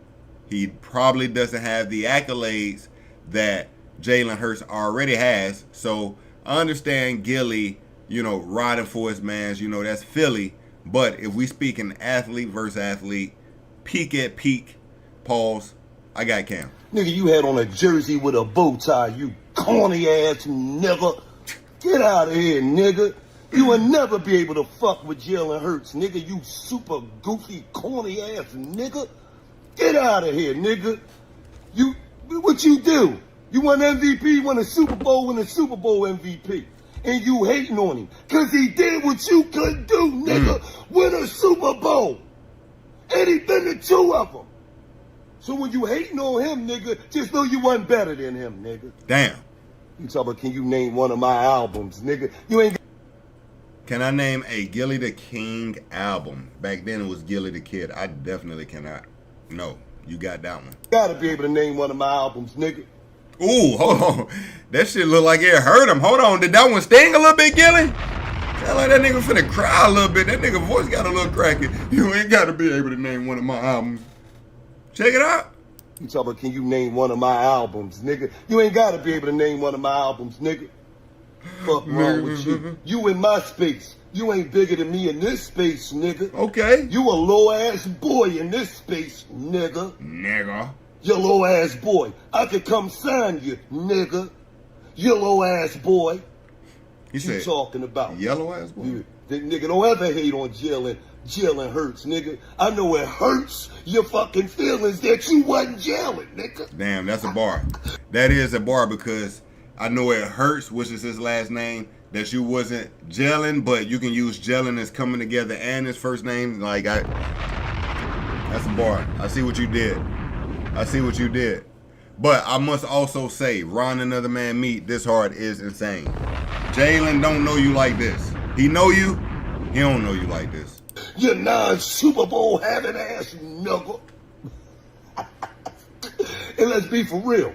He probably doesn't have the accolades that Jalen Hurts already has. So I understand Gilly, you know, riding for his mans. You know, that's Philly. But if we speak in athlete versus athlete, peak at peak, pause, I got Cam. Nigga, you had on a jersey with a bow tie, you corny ass nigga. Get out of here, nigga. You will never be able to fuck with Jalen Hurts, nigga. You super goofy, corny ass nigga. Get out of here, nigga. What you do? You won MVP, won a Super Bowl, win a Super Bowl MVP. And you hating on him. Cause he did what you couldn't do, nigga. Win a Super Bowl. And he been to 2 of them. So when you hating on him, nigga, just know you wasn't better than him, nigga. Damn. You talk about, can you name one of my albums, nigga? You ain't. Can I name a Gilly the King album? Back then it was Gilly the Kid. I definitely cannot. No, you got that one. Gotta be able to name one of my albums, nigga. Ooh, hold on. That shit look like it hurt him. Hold on. Did that one sting a little bit, Gilly? Sound like that nigga finna cry a little bit. That nigga voice got a little cracky. You ain't gotta be able to name one of my albums. Check it out. You talk about, can you name one of my albums, nigga? You ain't gotta be able to name one of my albums, nigga. Fuck wrong with you? You in my space. You ain't bigger than me in this space, nigga. Okay. You a low-ass boy in this space, nigga. Nigga. You low-ass boy. I could come sign you, nigga. You low-ass boy. He said, talking about yellow ass boy. That nigga don't ever hate on Jalen. Jalen hurts, nigga. I know it hurts your fucking feelings that you wasn't Jalen, nigga. Damn, that's a bar. That is a bar because I know it hurts, which is his last name, that you wasn't Jalen, but you can use Jalen as coming together and his first name. Like, that's a bar. I see what you did. I see what you did. But I must also say, Ron Another Man Meet this hard is insane. Jalen don't know you like this. He know you. He don't know you like this. You non-Super Bowl having ass nigga. And let's be for real.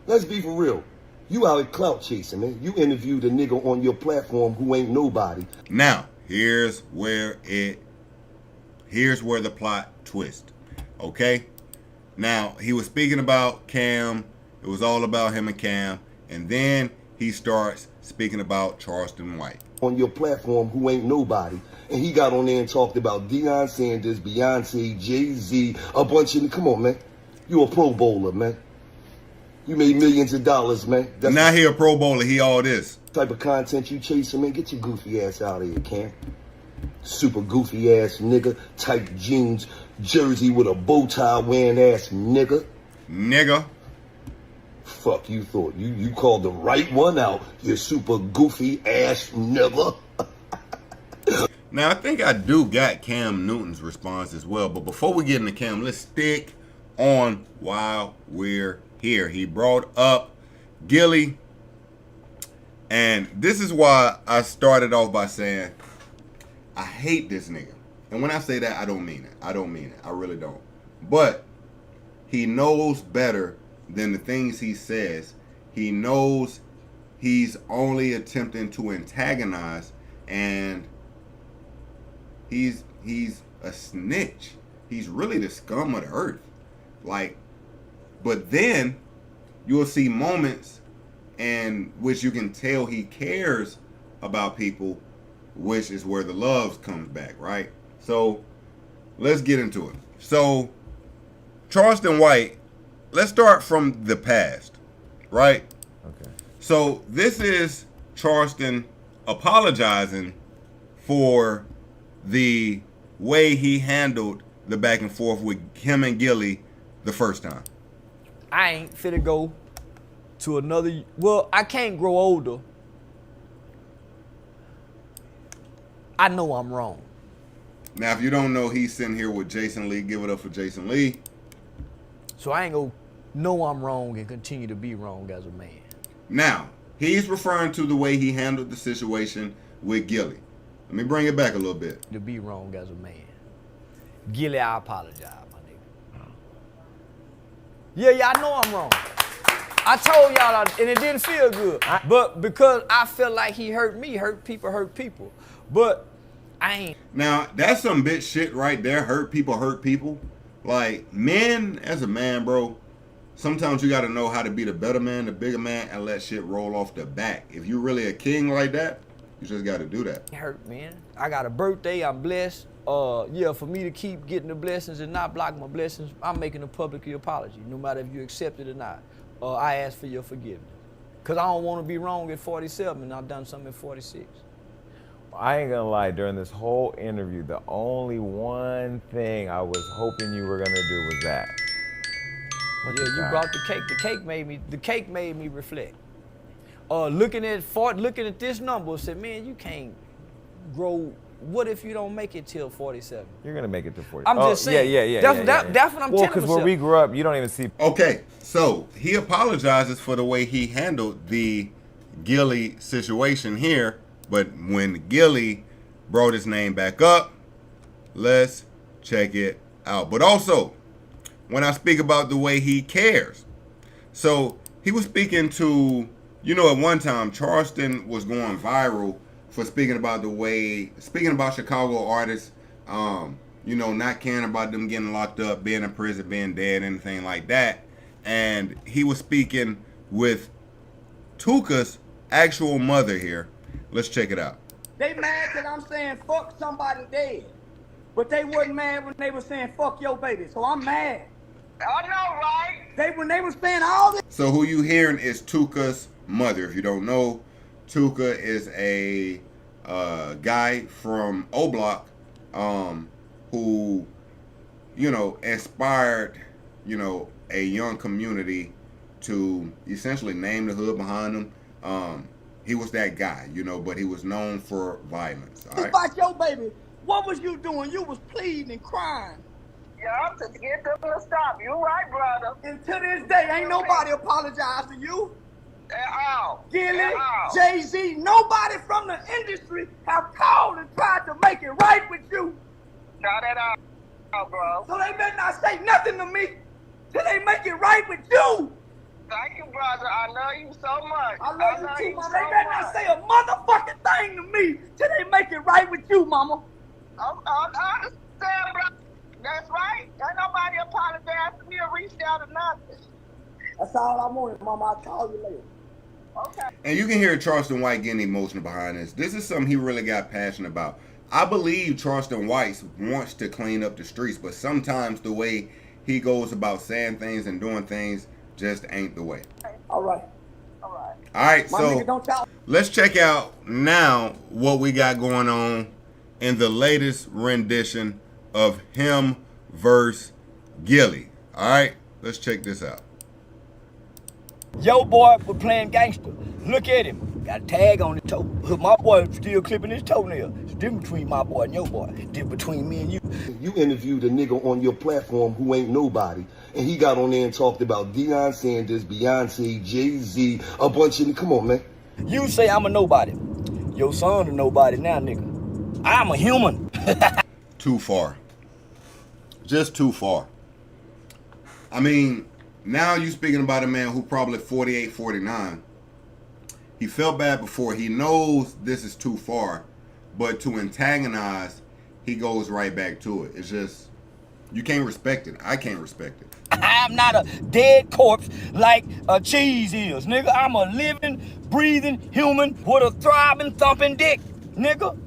Let's be for real. You out at clout chasing, man. You interviewed a nigga on your platform who ain't nobody. Now, here's where the plot twist. Okay? Now, he was speaking about Cam. It was all about him and Cam. And then he starts speaking about Charleston White. On your platform who ain't nobody. And he got on there and talked about Deion Sanders, Beyonce, Jay-Z, a bunch of... Come on, man. You a Pro Bowler, man. You made millions of dollars, man. That's not he a Pro Bowler. He all this. Type of content you chasing, man. Get your goofy ass out of here, Cam. Super goofy ass nigga. Tight jeans, jersey with a bow tie wearing ass nigga. Nigga. Fuck you thought. You called the right one out, you super goofy ass nigga. Now, I think I do got Cam Newton's response as well. But before we get into Cam, let's stick on while we're here. He brought up Gilly. And this is why I started off by saying, I hate this nigga. And when I say that, I don't mean it. I don't mean it. I really don't. But he knows better than the things he says. He knows he's only attempting to antagonize, and he's a snitch. He's really the scum of the earth. Like, but then you'll see moments in which you can tell he cares about people, which is where the love comes back, right? So let's get into it. So Charleston White, let's start from the past, right? Okay. So this is Charleston apologizing for the way he handled the back and forth with him and Gilly the first time. I ain't finna go to another... Well, I can't grow older. I know I'm wrong. Now, if you don't know, he's sitting here with Jason Lee. Give it up for Jason Lee. So I ain't gonna know I'm wrong and continue to be wrong as a man. Now, he's referring to the way he handled the situation with Gilly. Let me bring it back a little bit. To be wrong as a man. Gilly, I apologize, my nigga. Yeah, I know I'm wrong. I told y'all, and it didn't feel good. But because I felt like he hurt me, hurt people. But I ain't. Now, that's some bitch shit right there. Hurt people. Like, men, as a man, bro, sometimes you got to know how to be the better man, the bigger man, and let shit roll off the back. If you're really a king like that, you just got to do that. It hurt, man. I got a birthday. I'm blessed. Yeah, for me to keep getting the blessings and not block my blessings, I'm making a public apology, no matter if you accept it or not. I ask for your forgiveness. Because I don't want to be wrong at 47 and I've done something at 46. I ain't gonna lie, during this whole interview, the only one thing I was hoping you were gonna do was that. Yeah, you brought the cake. The cake made me reflect. Looking at this number, said, man, you can't grow. What if you don't make it till 47? You're gonna make it to 40. I'm just saying. Yeah. That's what I'm telling myself. Well, because where we grew up, you don't even see. Okay, so he apologizes for the way he handled the Gilly situation here, but when Gilly brought his name back up, let's check it out. But also, when I speak about the way he cares, so he was speaking to, at one time Charleston was going viral for speaking about Chicago artists, not caring about them getting locked up, being in prison, being dead, anything like that. And he was speaking with Tuka's actual mother here. Let's check it out. They mad because I'm saying fuck somebody dead. But they wasn't mad when they were saying fuck your baby. So I'm mad. I know, right? When they were saying all this. So who you hearing is Tuka's mother. If you don't know, Tuka is a guy from O Block who, you know, inspired, you know, a young community to essentially name the hood behind him. He was that guy, you know, but he was known for violence. All right? About your baby, what was you doing? You was pleading and crying. Yeah, to get them to stop. You right, brother. And to this day, ain't nobody apologized to you. At all. Gilly, At all. Jay-Z, nobody from the industry have called and tried to make it right with you. Not at all, bro. So they better not say nothing to me till they make it right with you. Thank you, brother. I love you so much. I love you too, mama. They better not say a motherfucking thing to me till they make it right with you, mama. I understand, bro. That's right. Ain't nobody apologized to me or reached out or nothing. That's all I wanted, mama. I'll call you later. Okay. And you can hear Charleston White getting emotional behind this. This is something he really got passionate about. I believe Charleston White wants to clean up the streets, but sometimes the way he goes about saying things and doing things just ain't the way. All right. All right, so let's check out now what we got going on in the latest rendition of him versus Gilly. All right, let's check this out. Yo boy was playing gangster. Look at him. Got a tag on his toe. My boy still clipping his toenail. It's different between my boy and your boy. It's different between me and you. You interviewed a nigga on your platform who ain't nobody, and he got on there and talked about Deion Sanders, Beyonce, Jay-Z, a bunch of... Come on, man. You say I'm a nobody. Your son a nobody now, nigga. I'm a human. Too far. Just too far. I mean, now you speaking about a man who probably 48, 49. He felt bad before. He knows this is too far. But to antagonize, he goes right back to it. It's just, you can't respect it. I can't respect it. I'm not a dead corpse like a cheese is, nigga. I'm a living, breathing human with a throbbing, thumping dick, nigga.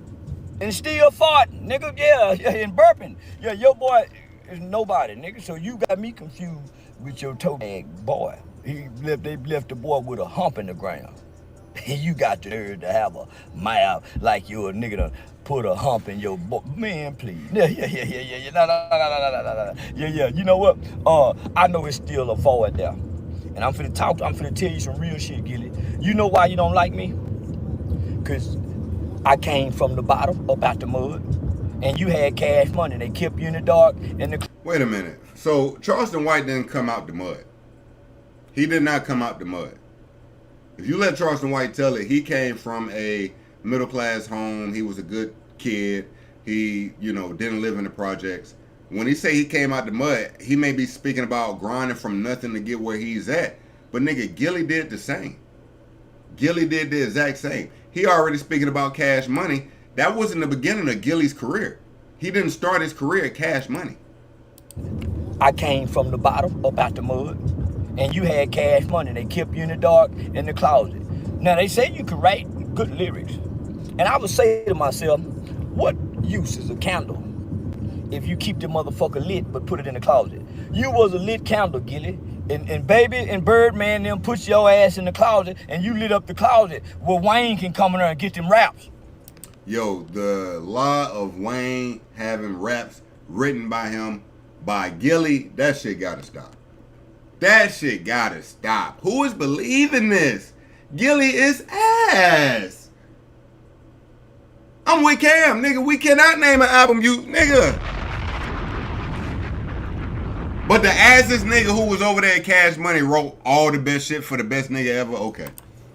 And still farting, nigga. Yeah, and burping. Yeah, your boy is nobody, nigga. So you got me confused with your toe tag boy. They left the boy with a hump in the ground. And you got the nerve to have a mouth like you a nigga to put a hump in your boy. Man, please. Yeah. No. Yeah. You know what? I know it's still a void there. And I'm finna tell you some real shit, Gilly. You know why you don't like me? Cause I came from the bottom up out the mud. And you had cash money. They kept you in the dark. Wait a minute. So Charleston White didn't come out the mud. He did not come out the mud. If you let Charleston White tell it, he came from a middle-class home. He was a good kid. He, you know, didn't live in the projects. When he say he came out the mud, he may be speaking about grinding from nothing to get where he's at. But nigga, Gilly did the same. Gilly did the exact same. He already speaking about Cash Money. That wasn't the beginning of Gilly's career. He didn't start his career at Cash Money. I came from the bottom up out the mud. And you had cash money. They kept you in the dark in the closet. Now, they say you could write good lyrics. And I would say to myself, what use is a candle if you keep the motherfucker lit but put it in the closet? You was a lit candle, Gilly. And Baby and Birdman them put your ass in the closet and you lit up the closet where Wayne can come in there and get them raps. Yo, the law of Wayne having raps written by him, by Gilly, that shit gotta stop. That shit gotta stop. Who is believing this? Gilly is ass. I'm with Cam, nigga. We cannot name an album, you nigga. But the assest nigga who was over there at Cash Money wrote all the best shit for the best nigga ever. Okay.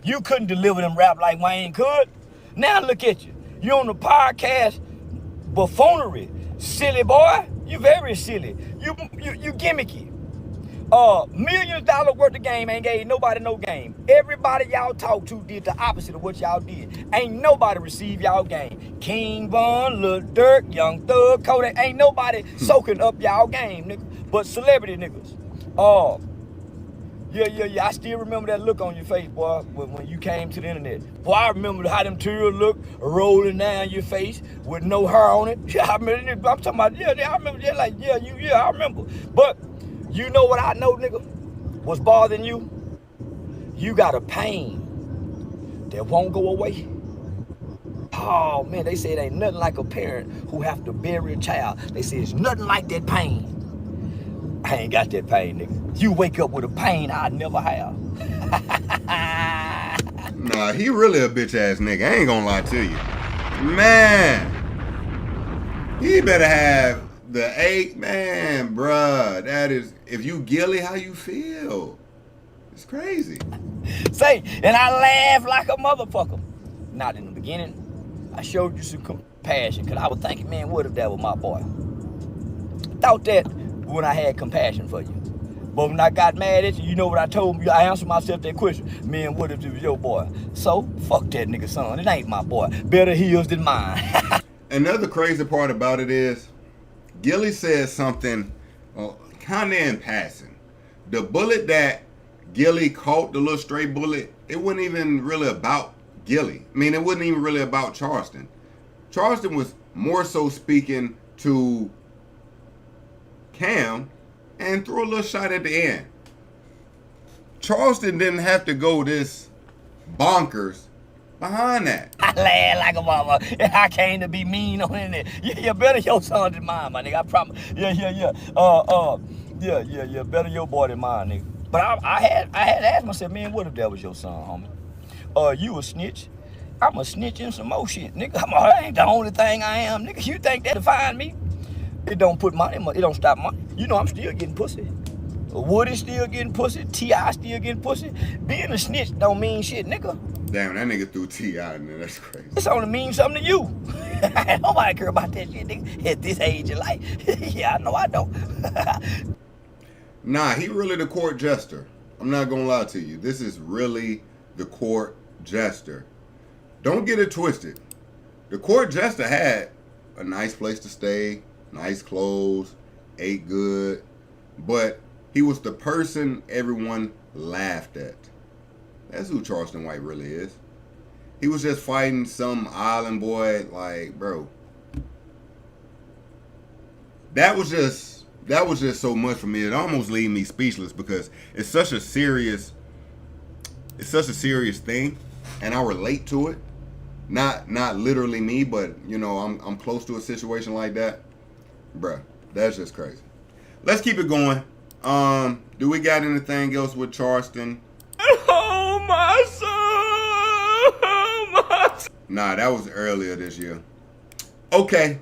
You couldn't deliver them rap like Wayne could. Now look at you. You on the podcast buffoonery. Silly boy. You very silly. You gimmicky. $millions worth of game ain't gave nobody no game. Everybody y'all talk to did the opposite of what y'all did. Ain't nobody receive y'all game. King Von, Lil Durk, Young Thug, Kodak, ain't nobody soaking up y'all game, nigga. But celebrity niggas. Yeah. I still remember that look on your face, boy, when you came to the internet. Boy, I remember how them tears look rolling down your face with no hair on it. Yeah, I remember. I'm talking about, I remember. I remember. But you know what I know, nigga, was bothering you? You got a pain that won't go away. Oh man, they say it ain't nothing like a parent who have to bury a child. They say it's nothing like that pain. I ain't got that pain, nigga. You wake up with a pain I never have. Nah, he really a bitch ass nigga. I ain't gonna lie to you. Man. He better have the 8, man, bruh. That is, if you Gilly, how you feel? It's crazy. Say, and I laugh like a motherfucker. Not in the beginning. I showed you some compassion, because I was thinking, man, what if that was my boy? Thought that when I had compassion for you. But when I got mad at you, you know what I told you? I answered myself that question. Man, what if it was your boy? So, fuck that nigga, son. It ain't my boy. Better heels than mine. Another crazy part about it is, Gilly says something kind of in passing. The bullet that Gilly caught, the little stray bullet, it wasn't even really about Gilly. I mean, it wasn't even really about Charleston. Charleston was more so speaking to Cam and threw a little shot at the end. Charleston didn't have to go this bonkers behind that. I laugh like a mama. I came to be mean on it. Yeah, better your son than mine, my nigga. I promise. Yeah. Better your boy than mine, nigga. But I had asked myself, man, what if that was your son, homie? You a snitch? I'm a snitch in some more shit, nigga. That ain't the only thing I am, nigga. You think that define me? It don't put money, it don't stop money. You know I'm still getting pussy. Woody still getting pussy. T.I. still getting pussy. Being a snitch don't mean shit, nigga. Damn, that nigga threw T.I. in there. That's crazy. It's only means something to you. Nobody care about that shit, nigga. At this age of life. Yeah, I know I don't. Nah, he really the court jester. I'm not gonna lie to you. This is really the court jester. Don't get it twisted. The court jester had a nice place to stay, nice clothes, ate good, but he was the person everyone laughed at. That's who Charleston White really is. He was just fighting some island boy, like, bro. That was just so much for me. It almost leave me speechless because it's such a serious thing, and I relate to it. Not literally me, but you know, I'm close to a situation like that. Bruh, that's just crazy. Let's keep it going. Do we got anything else with Charleston? Oh, my son! Nah, that was earlier this year. Okay.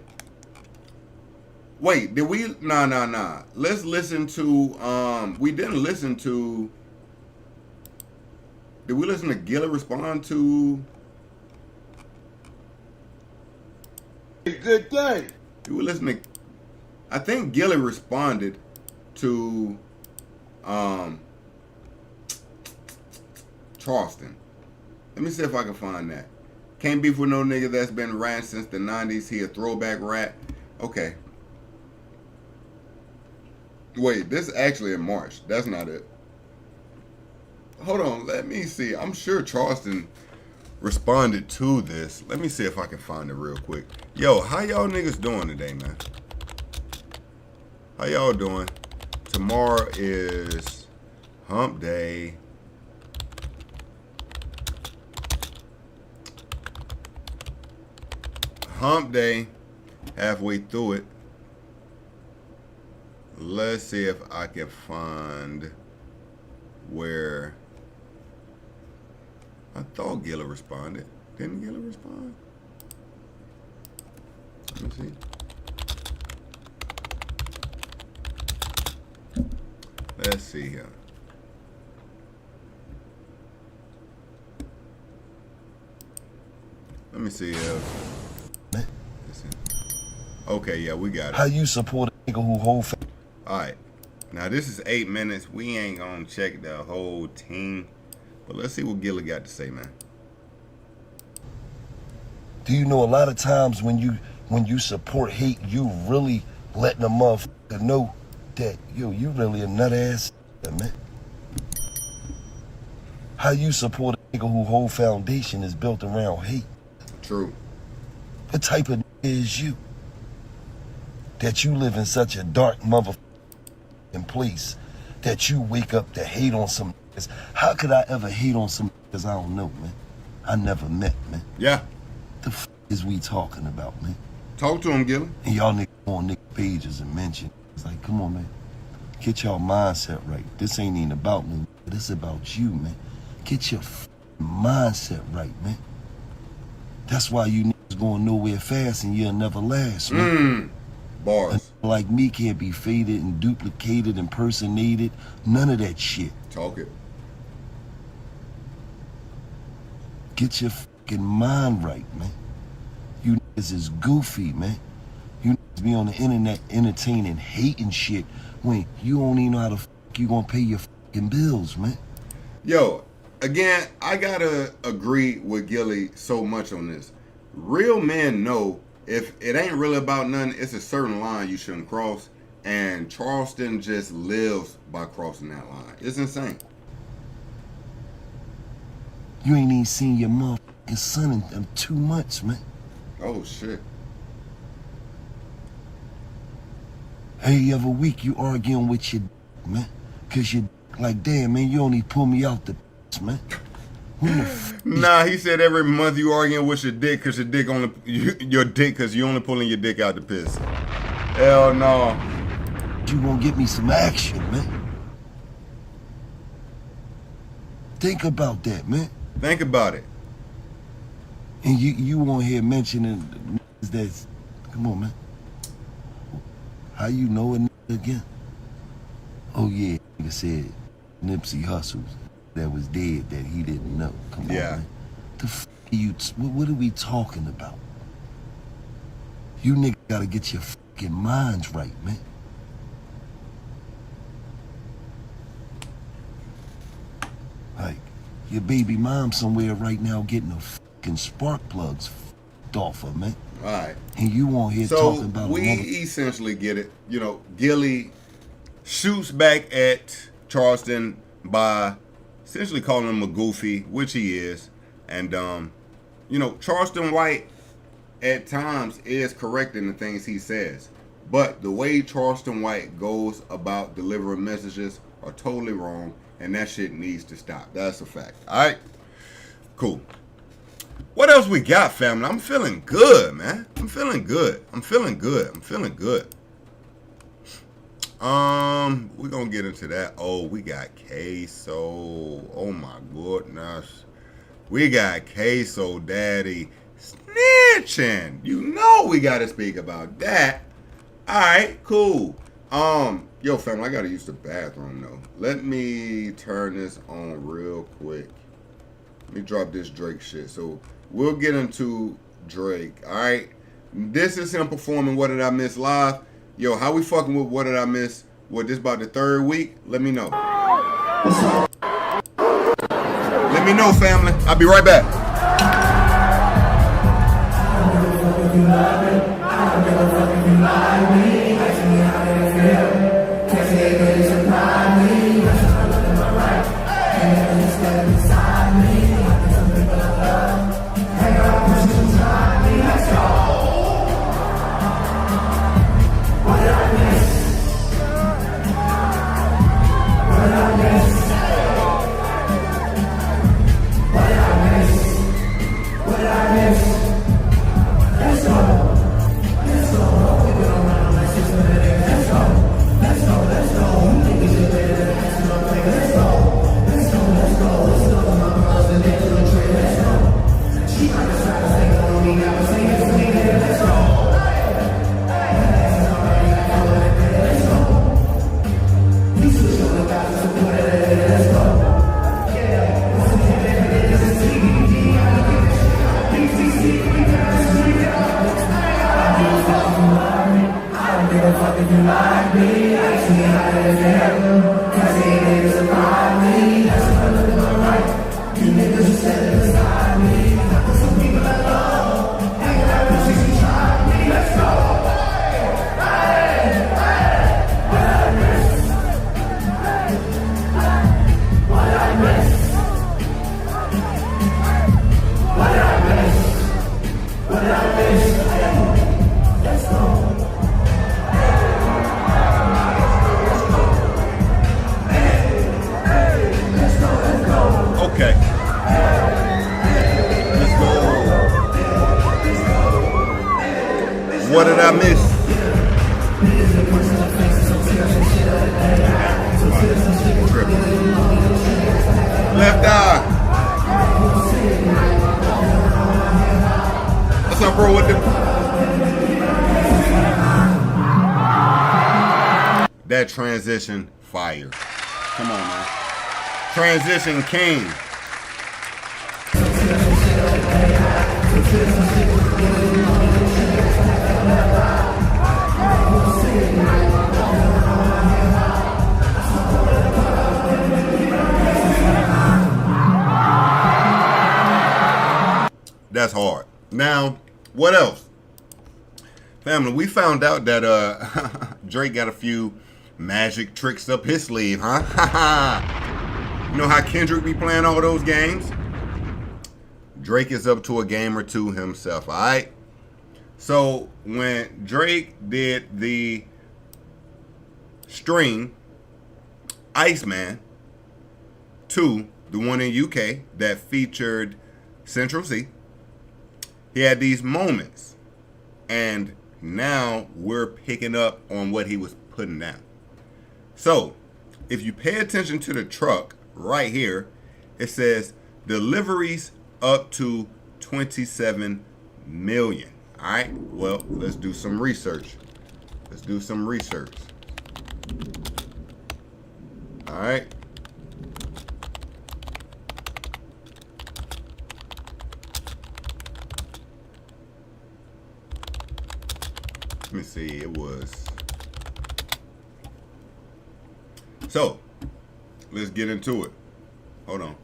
Wait, did we? Nah. Let's listen to, we didn't listen to, did we listen to Gilly respond to? Good day. Did we listen to, I think Gilly responded to, Charleston. Let me see if I can find that. Can't beef with no nigga that's been ratting since the 90s. He a throwback rat. Okay. Wait, this is actually in March. That's not it. Hold on, let me see. I'm sure Charleston responded to this. Let me see if I can find it real quick. Yo, how y'all niggas doing today, man? How y'all doing? Tomorrow is hump day. Hump day. Halfway through it. Let's see if I can find where I thought Gilly responded. Didn't Gilly respond? Let me see. Let's see here. Let me see if. Okay, yeah, we got it. How you support a nigga who hold? Alright, now this is 8 minutes. We ain't gonna check the whole team, but let's see what Gilly got to say, man. Do you know a lot of times when you support hate, you really letting a motherfucker know that yo, you really a nut ass man. How you support a nigga whose whole foundation is built around hate? True. What type of nigga is you? That you live in such a dark motherfucking place that you wake up to hate on some niggas. How could I ever hate on some niggas I don't know, man? I never met, man. Yeah. The f is we talking about, man? Talk to him, Gilly. And y'all niggas on nigga pages and mention. It's like, come on, man. Get y'all mindset right. This ain't even about me. This about you, man. Get your mindset right, man. That's why you niggas going nowhere fast and you'll never last, man. Bars. And like me can't be faded and duplicated, impersonated. None of that shit. Talk it. Get your fucking mind right, man. You niggas is goofy, man. You niggas be on the internet entertaining, hating shit when you don't even know how the fuck you gonna pay your fucking bills, man. Yo, again, I gotta agree with Gilly so much on this. Real men know if it ain't really about nothing, it's a certain line you shouldn't cross. And Charleston just lives by crossing that line. It's insane. You ain't even seen your motherfucking son in 2 months, man. Oh, shit. Every other week you arguing with your man. Cause you like, damn, man, you only pull me out the man. Nah, he said every month you arguing with your dick cause your dick cause you only pulling your dick out the piss. Hell no. You gonna get me some action, man. Think about that, man. Think about it. And you on here mentioning that's, come on, man. How you know a nigga again? Oh yeah, nigga said Nipsey Hussle that was dead that he didn't know. Come on, man. The f you? What are we talking about? You nigga gotta get your fucking minds right, man. Like your baby mom somewhere right now getting a fucking spark plugs off her, man. All right. And you on here so talking about we essentially get it. You know, Gilly shoots back at Charleston by essentially calling him a goofy, which he is. And you know, Charleston White at times is correct in the things he says. But the way Charleston White goes about delivering messages are totally wrong, and that shit needs to stop. That's a fact. All right? Cool. What else we got, family? I'm feeling good, man. I'm feeling good. I'm feeling good. I'm feeling good. We're gonna get into that. Oh, we got Ksoo. Oh my goodness. We got Ksoo daddy snitching. You know we gotta speak about that. Alright, cool. Yo, family, I gotta use the bathroom though. Let me turn this on real quick. Let me drop this Drake shit. So we'll get into Drake. Alright. This is him performing What Did I Miss live. Yo, how we fucking with What Did I Miss? What, this about the 3rd week? Let me know. Let me know, family. I'll be right back. What did I miss? Left eye. What's up, bro? With the that transition fire. Come on, man. Transition king. That's hard. Now, what else? Family, we found out that Drake got a few magic tricks up his sleeve, huh? You know how Kendrick be playing all those games? Drake is up to a game or two himself, all right? So when Drake did the stream Iceman 2, the one in UK that featured Central C, he had these moments, and now we're picking up on what he was putting down. So if you pay attention to the truck right here, it says deliveries up to 27 million. All right, well, let's do some research. Let's do some research. All right. Let me see, it was. So, let's get into it. Hold on.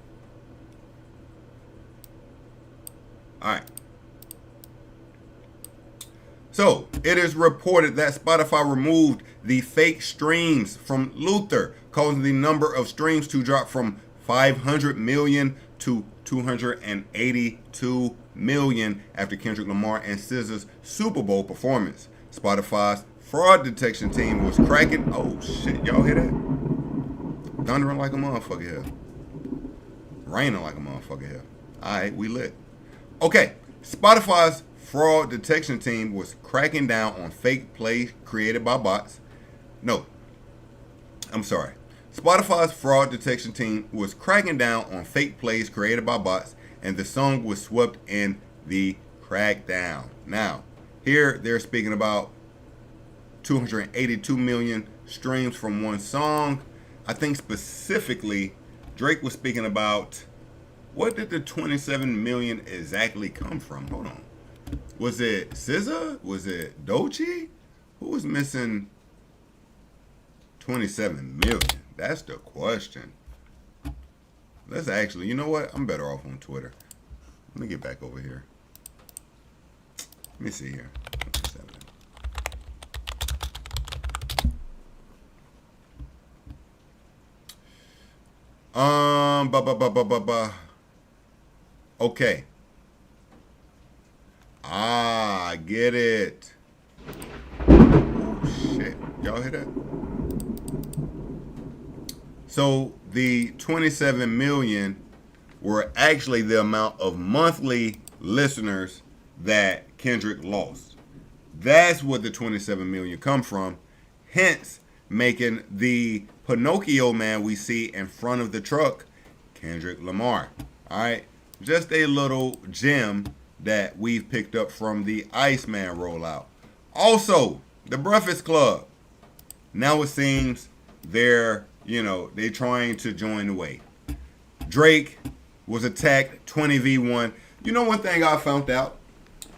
All right. So, it is reported that Spotify removed the fake streams from Luther, causing the number of streams to drop from 500 million to 282 million after Kendrick Lamar and SZA's Super Bowl performance. Spotify's fraud detection team was cracking. Oh shit, y'all hear that? Thundering like a motherfucker here. Raining like a motherfucker here. Alright, we lit. Okay, Spotify's fraud detection team was cracking down on fake plays created by bots. No, I'm sorry. Spotify's fraud detection team was cracking down on fake plays created by bots, and the song was swept in the crackdown. Now, here they're speaking about 282 million streams from one song. I think specifically Drake was speaking about, what did the 27 million exactly come from? Hold on. Was it SZA? Was it Doechii? Who was missing 27 million? That's the question. Let's actually, you know what? I'm better off on Twitter. Let me get back over here. Let me see here. Okay. I get it. Oh shit. Y'all hear that? So the 27 million were actually the amount of monthly listeners that Kendrick lost. That's what the 27 million come from. Hence, making the Pinocchio man we see in front of the truck Kendrick Lamar. All right, just a little gem that we've picked up from the Iceman rollout. Also, the Breakfast Club. Now it seems they're trying to join the way. Drake was attacked 20v1. You know one thing I found out?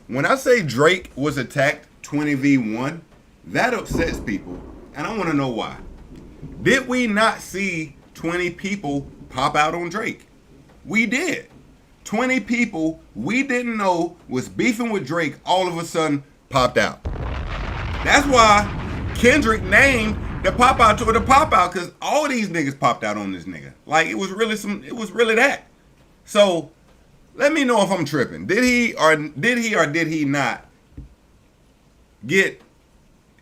When I say Drake was attacked 20v1, that upsets people. And I want to know why. Did we not see 20 people pop out on Drake? We did. 20 people we didn't know was beefing with Drake all of a sudden popped out. That's why Kendrick named the pop out tour the pop out, because all these niggas popped out on this nigga. Like, it was really that. So let me know if I'm tripping. Did he or did he not get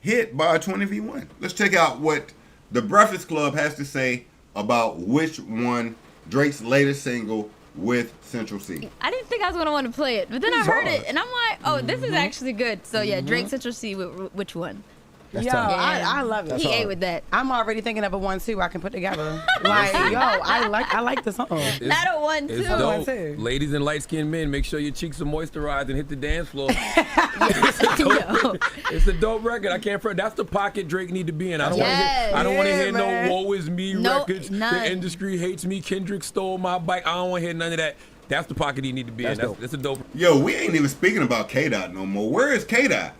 hit by a 20v1? Let's check out what the Breakfast Club has to say about which one, Drake's latest single, with Central C. I didn't think I was gonna want to play it, but then I heard it and I'm like, oh, this is actually good. So yeah, Drake Central C. Which one? Yo, I love it. He ate with that. I'm already thinking of a 1-2 I can put together. Like, yo, I like the song. Not a 1-2. It's dope. Ladies and light-skinned men, make sure your cheeks are moisturized and hit the dance floor. It's a dope record. I can't front. That's the pocket Drake need to be in. I don't want to hear no "woe is me" records. None. The industry hates me. Kendrick stole my bike. I don't want to hear none of that. That's the pocket he need to be in. That's a dope. Yo, we ain't even speaking about K-Dot no more. Where is K-Dot?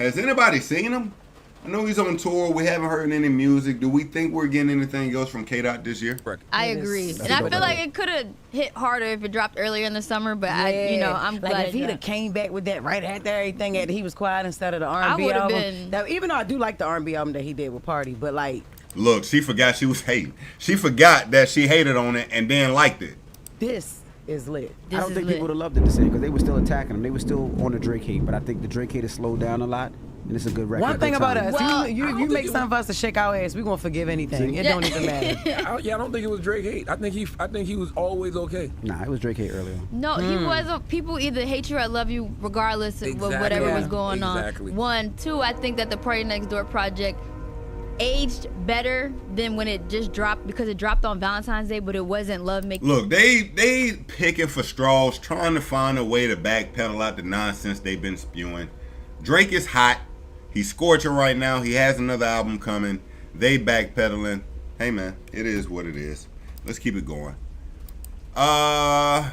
Has anybody seen him? I know he's on tour. We haven't heard any music. Do we think we're getting anything else from K-Dot this year? I agree, and I feel like it could have hit harder if it dropped earlier in the summer. But I'm glad. Like if he'd have came back with that right after everything that he was quiet instead of the R&B album. Even though I do like the R&B album that he did with Party, but like. Look, she forgot she was hating. She forgot that she hated on it and then liked it. This is lit. I don't think people would have loved it the same because they were still attacking him. They were still on the Drake hate, but I think the Drake hate has slowed down a lot. And it's a good record. One thing about us, you make something for us to shake our ass, we gonna forgive anything. It don't even matter. I don't think it was Drake hate. I think he was always okay. Nah, it was Drake hate earlier. No, he wasn't. People either hate you or love you regardless of whatever was going on. 1, 2, I think that the Party Next Door project aged better than when it just dropped because it dropped on Valentine's Day, but it wasn't love making. Look, they picking for straws, trying to find a way to backpedal out the nonsense they've been spewing. Drake is hot. He's scorching right now. He has another album coming. They backpedaling. Hey man, it is what it is. Let's keep it going. Now,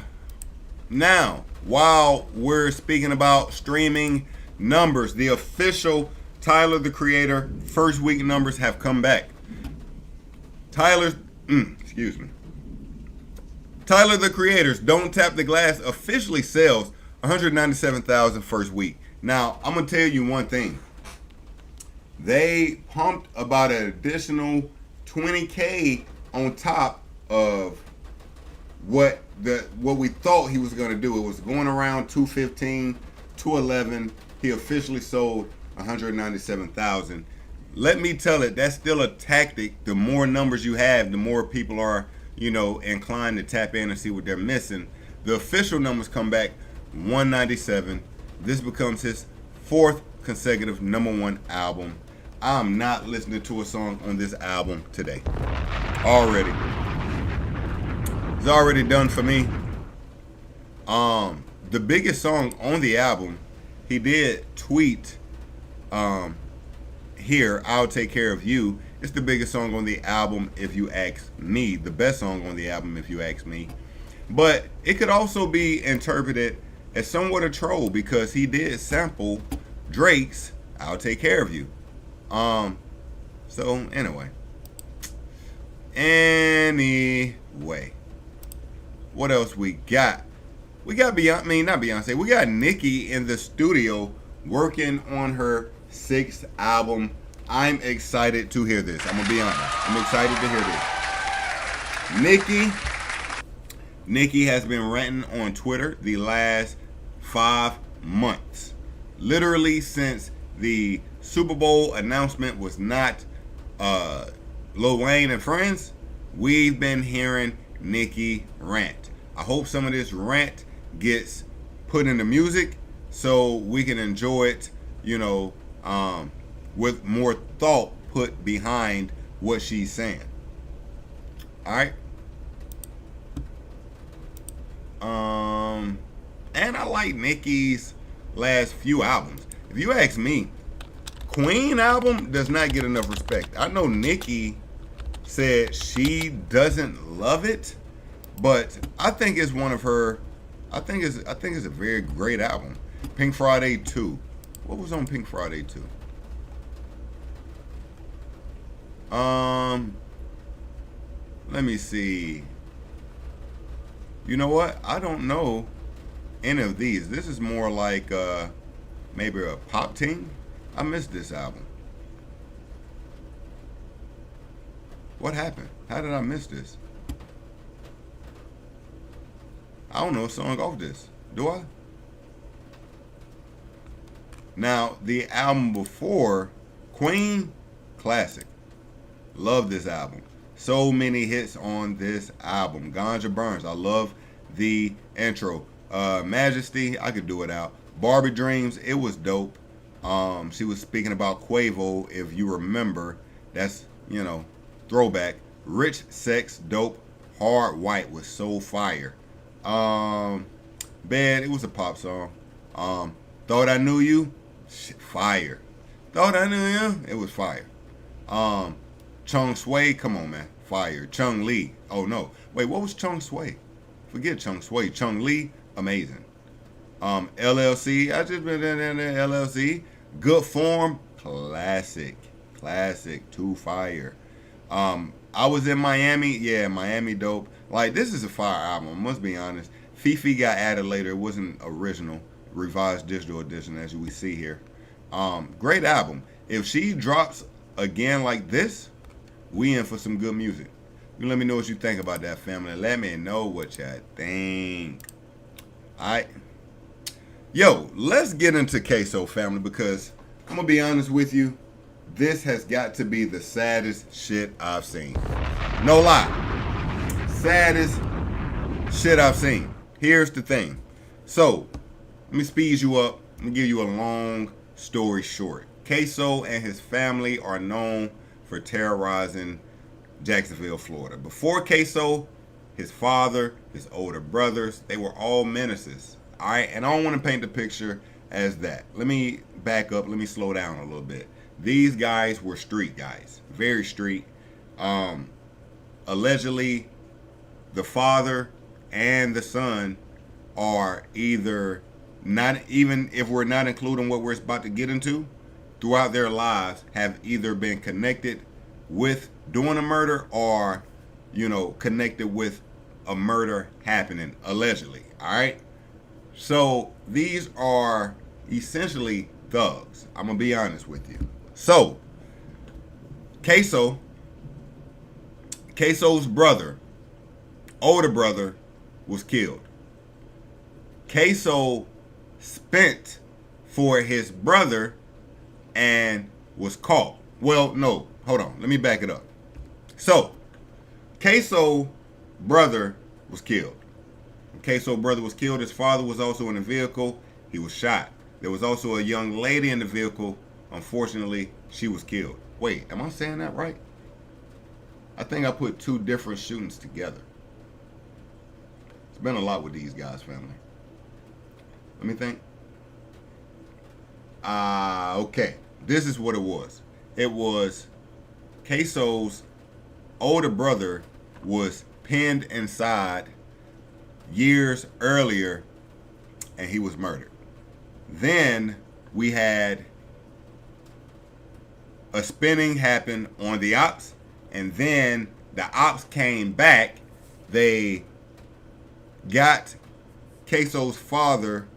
while we're speaking about streaming numbers, the official Tyler the Creator first week numbers have come back. Tyler the Creator's Don't Tap the Glass officially sells 197,000 first week. Now, I'm going to tell you one thing. They pumped about an additional 20K on top of what we thought he was going to do. It was going around 215, 211. He officially sold 197,000. Let me tell it, that's still a tactic. The more numbers you have, the more people are, inclined to tap in and see what they're missing. The official numbers come back 197. This becomes his 4th consecutive #1 album. I'm not listening to a song on this album today. Already. It's already done for me. The biggest song on the album, he did tweet here, I'll Take Care of You. It's the biggest song on the album if you ask me. The best song on the album if you ask me. But it could also be interpreted as somewhat a troll because he did sample Drake's I'll Take Care of You. So anyway, what else we got? We got we got Nicki in the studio working on her 6th album. I'm excited to hear this. I'm gonna be honest. I'm excited to hear this. Nicki has been ranting on Twitter the last 5 months. Literally since the Super Bowl announcement was not Lil Wayne and friends, we've been hearing Nicki rant. I hope some of this rant gets put into music so we can enjoy it, with more thought put behind what she's saying. All right. And I like Nicki's last few albums. If you ask me, Queen album does not get enough respect. I know Nicki said she doesn't love it, but I think it's one of her. I think it's a very great album. Pink Friday 2. What was on Pink Friday 2? Let me see. You know what? I don't know any of these. This is more like maybe a pop team. I missed this album. What happened? How did I miss this? I don't know a song off this. Do I? Now, the album before, Queen, classic. Love this album. So many hits on this album. Ganja Burns. I love the intro. Majesty, I could do it out. Barbie Dreams, it was dope. She was speaking about Quavo, if you remember. That's, you know, throwback. Rich Sex, dope. Hard White was so fire. Bad, it was a pop song. Thought I Knew You, shit, fire. Thought I Knew You, it was fire. Chung Sway, come on, man, fire. Chung Lee, oh no, wait, what was Chung Sway? Forget Chung Sway. Chung Lee, amazing. LLC, I just been in there. LLC, Good Form, classic, too fire. I was in Miami, yeah, Miami dope. Like, this is a fire album, I must be honest. Fifi got added later, it wasn't original, revised digital edition as we see here. Great album. If she drops again like this, we in for some good music. You let me know what you think about that, family. Let me know what you think. Alright. Yo, let's get into Ksoo, family, because I'm gonna be honest with you. This has got to be the saddest shit I've seen. No lie. Saddest shit I've seen. Here's the thing. So, let me speed you up. Let me give you a long story short. Ksoo and his family are known for terrorizing Jacksonville, Florida. Before Ksoo, his father, his older brothers, they were all menaces. All right, and I don't want to paint the picture as that. Let me back up. Let me slow down a little bit. These guys were street guys, very street. Allegedly, the father and the son are either not, even if we're not including what we're about to get into, throughout their lives have either been connected with doing a murder or, you know, connected with a murder happening, allegedly. All right. So these are essentially thugs. I'm gonna be honest with you. So Ksoo's brother, older brother, was killed. Ksoo spent for his brother and was caught. Well, no, hold on. Let me back it up. So Ksoo's brother was killed. When Ksoo's brother was killed, his father was also in the vehicle. He was shot. There was also a young lady in the vehicle. Unfortunately, she was killed. Wait, am I saying that right? I think I put two different shootings together. It's been a lot with these guys, family. Let me think. Okay. This is what it was. It was Ksoo's older brother was pinned inside years earlier and he was murdered. Then we had a spinning happen on the ops, and then the ops came back. They got Ksoo's father,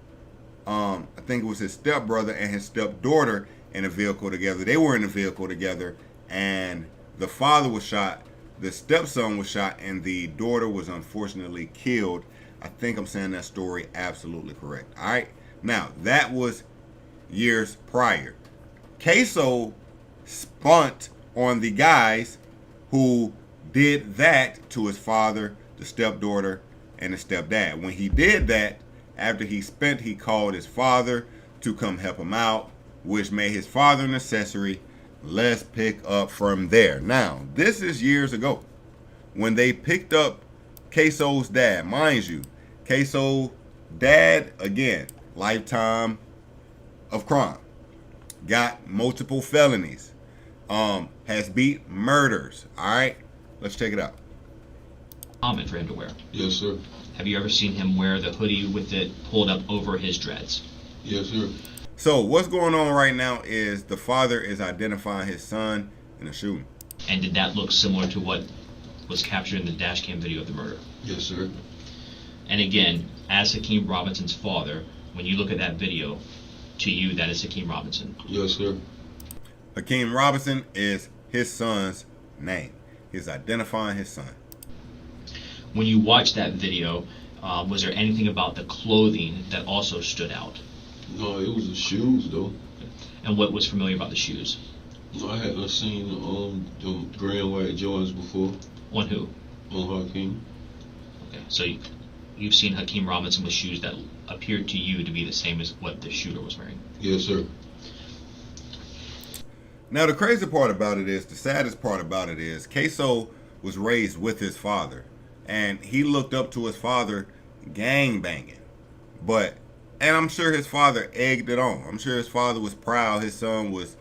I think it was his stepbrother and his stepdaughter, in a vehicle together. They were in a vehicle together, and the father was shot, the stepson was shot, and the daughter was unfortunately killed. I think I'm saying that story absolutely correct. All right. Now, that was years prior. Ksoo spunt on the guys who did that to his father, the stepdaughter, and the stepdad. When he did that, after he spent, he called his father to come help him out, which made his father an accessory. Let's pick up from there. Now, this is years ago when they picked up Ksoo's dad. Mind you, Ksoo's dad, again, lifetime of crime. Got multiple felonies. Has beat murders. All right, let's check it out. Common for him to wear. Yes, sir. Have you ever seen him wear the hoodie with it pulled up over his dreads? Yes, sir. So what's going on right now is the father is identifying his son in a shooting. And did that look similar to what was captured in the dash cam video of the murder? Yes, sir. And again, as Hakeem Robinson's father, when you look at that video, to you, that is Hakeem Robinson. Yes, sir. Hakeem Robinson is his son's name. He's identifying his son. When you watched that video, was there anything about the clothing that also stood out? No, it was the shoes, though. And what was familiar about the shoes? No, I hadn't seen the gray and white Jordans before. On who? On Hakeem. Okay, so you've seen Hakeem Robinson with shoes that appeared to you to be the same as what the shooter was wearing. Yes, sir. Now the crazy part about it is, the saddest part about it is, Ksoo was raised with his father, and he looked up to his father gang banging. And I'm sure his father egged it on. I'm sure his father was proud his son was,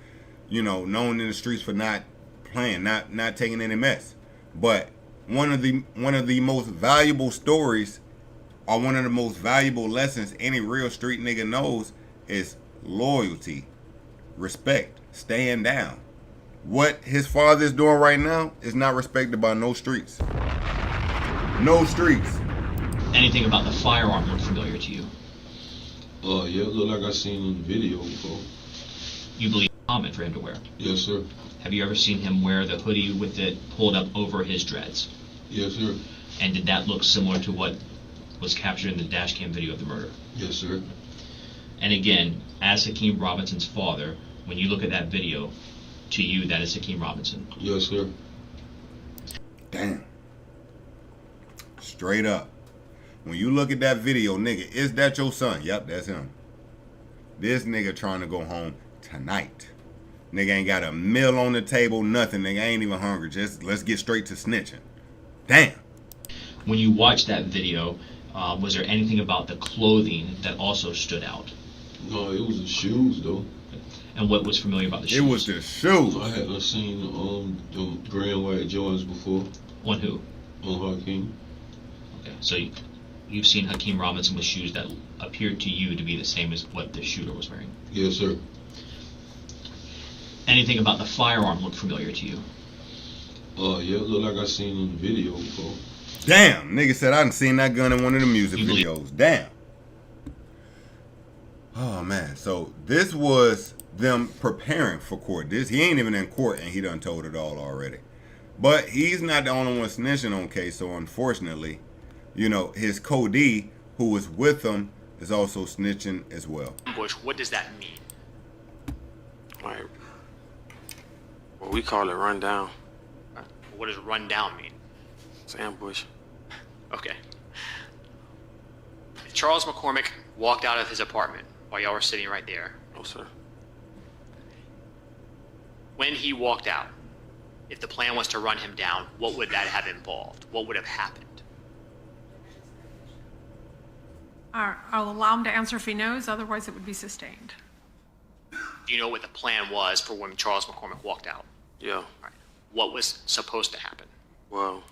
known in the streets for not playing, not taking any mess. But one of the most valuable stories, or one of the most valuable lessons any real street nigga knows, is loyalty, respect, staying down. What his father is doing right now is not respected by no streets. No streets. Anything about the firearm look familiar to you? Yeah, it looked like I seen in the video before. You believe it's common for him to wear? Yes, sir. Have you ever seen him wear the hoodie with it pulled up over his dreads? Yes, sir. And did that look similar to what was captured in the dash cam video of the murder? Yes, sir. And again, as Hakeem Robinson's father, when you look at that video, to you, that is Hakeem Robinson. Yes, sir. Damn. Straight up. When you look at that video, nigga, is that your son? Yep, that's him. This nigga trying to go home tonight. Nigga ain't got a meal on the table, nothing. Nigga ain't even hungry. Just let's get straight to snitching. Damn. When you watched that video, was there anything about the clothing that also stood out? No, it was the shoes, though. And what was familiar about the shoes? It was the shoes. I had seen the gray and white Jordans before. On who? On Hakeem. Okay, so you've seen Hakeem Robinson with shoes that appeared to you to be the same as what the shooter was wearing? Yes, sir. Anything about the firearm look familiar to you? Yeah, it looked like I seen in the video before. Damn, nigga said I done seen that gun in one of the music videos. Damn. Oh man, so this was them preparing for court. He ain't even in court and he done told it all already. But he's not the only one snitching on Ksoo, unfortunately. His co-D, who was with him, is also snitching as well. Ambush, what does that mean? Like, well, we call it run down. What does run down mean? It's ambush. Okay. Charles McCormick walked out of his apartment while y'all were sitting right there. No, sir. When he walked out, if the plan was to run him down, what would that have involved? What would have happened? I'll allow him to answer if he knows, otherwise it would be sustained. Do you know what the plan was for when Charles McCormick walked out? Yeah. All right. What was supposed to happen? Well,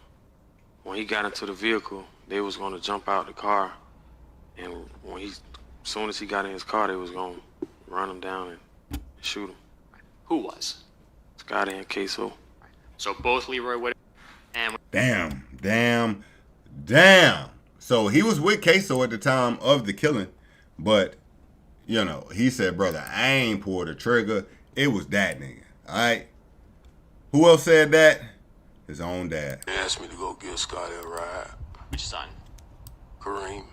when he got into the vehicle, they was going to jump out the car, and as soon as he got in his car, they was going to run him down and shoot him. Who was? Scotty and Ksoo. So both Leroy Whitaker and... Damn. So he was with Ksoo at the time of the killing, but, he said, brother, I ain't pulled the trigger. It was that nigga, all right? Who else said that? His own dad. They asked me to go give Scotty a ride. Which son? Kareem.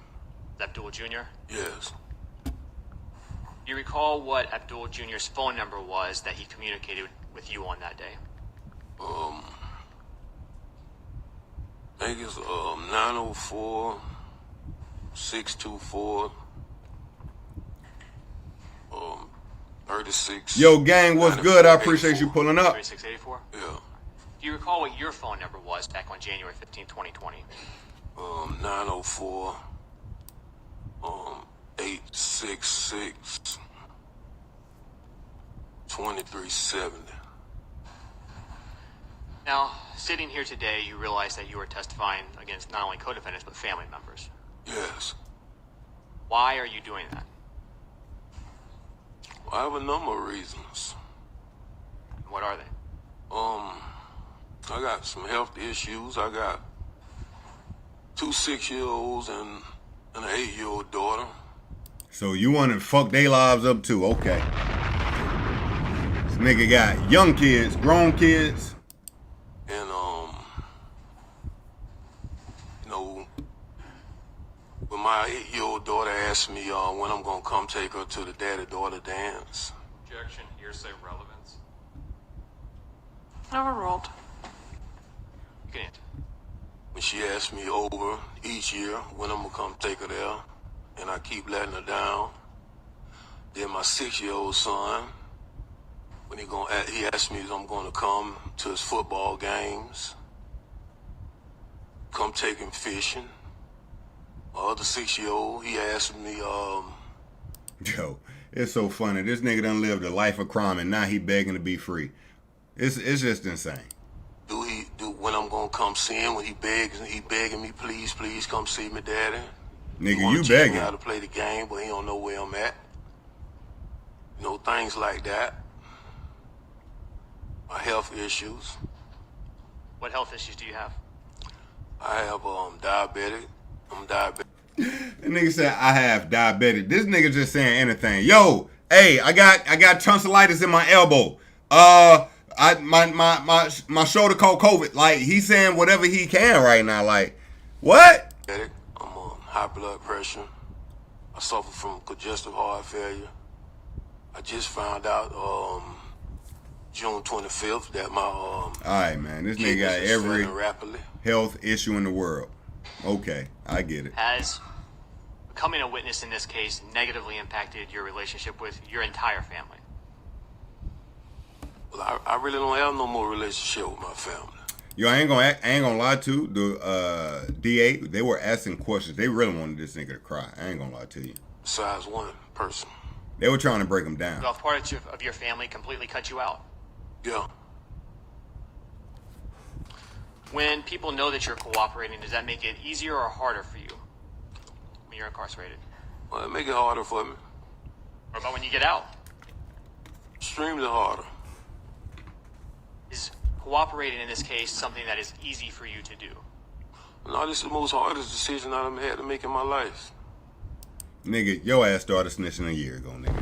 Abdul Jr.? Yes. Do you recall what Abdul Jr.'s phone number was that he communicated with you on that day? I think it's 904 624 36. Yo, gang, what's good? I appreciate you pulling up. 3684? Yeah. Do you recall what your phone number was back on January 15, 2020? 904 866 2370. Now, sitting here today, you realize that you are testifying against not only co-defendants, but family members. Yes. Why are you doing that? I have a number of reasons. What are they? I got some health issues. I got 2 6-year-olds and an 8-year-old daughter. So you want to fuck their lives up too? Okay. This nigga got young kids, grown kids. And when my 8-year-old daughter asked me when I'm gonna come take her to the daddy-daughter dance. Objection, hearsay relevance. Overruled. You can answer. when she asks me over each year when I'm gonna come take her there, and I keep letting her down. Then my 6-year-old son, when he asked me if I'm gonna come to his football games, come take him fishing. My other 6-year-old, he asked me, Yo, it's so funny. This nigga done lived a life of crime and now he begging to be free. It's just insane. do when I'm gonna come see him, when he begging me, please come see me, daddy. Nigga, He wanna you teach begging. me how to play the game, but he don't know where I'm at. You know, things like that. My health issues. What health issues do you have? I have diabetic. I'm diabetic. The nigga said I have diabetic. This nigga just saying anything. Yo, hey, I got tonsillitis in my elbow. My shoulder caught COVID. Like, he's saying whatever he can right now. Like, what? I'm on high blood pressure. I suffer from congestive heart failure. I just found out June 25th that my All right, man. This nigga got kidneys is every failing rapidly. health issue in the world. Okay, I get it. Has becoming a witness in this case negatively impacted your relationship with your entire family? Well, I really don't have no more relationship with my family. Yo, I ain't gonna lie to the DA. They were asking questions. They really wanted this nigga to cry. I ain't gonna lie to you. Besides one person. They were trying to break him down. So if part of your family completely cut you out? Yeah. When people know that you're cooperating, does that make it easier or harder for you when you're incarcerated? Well, it make it harder for me. What about when you get out? Extremely harder. Is cooperating in this case something that is easy for you to do? No, this is the most hardest decision I've had to make in my life. Nigga, your ass started snitching a year ago, nigga.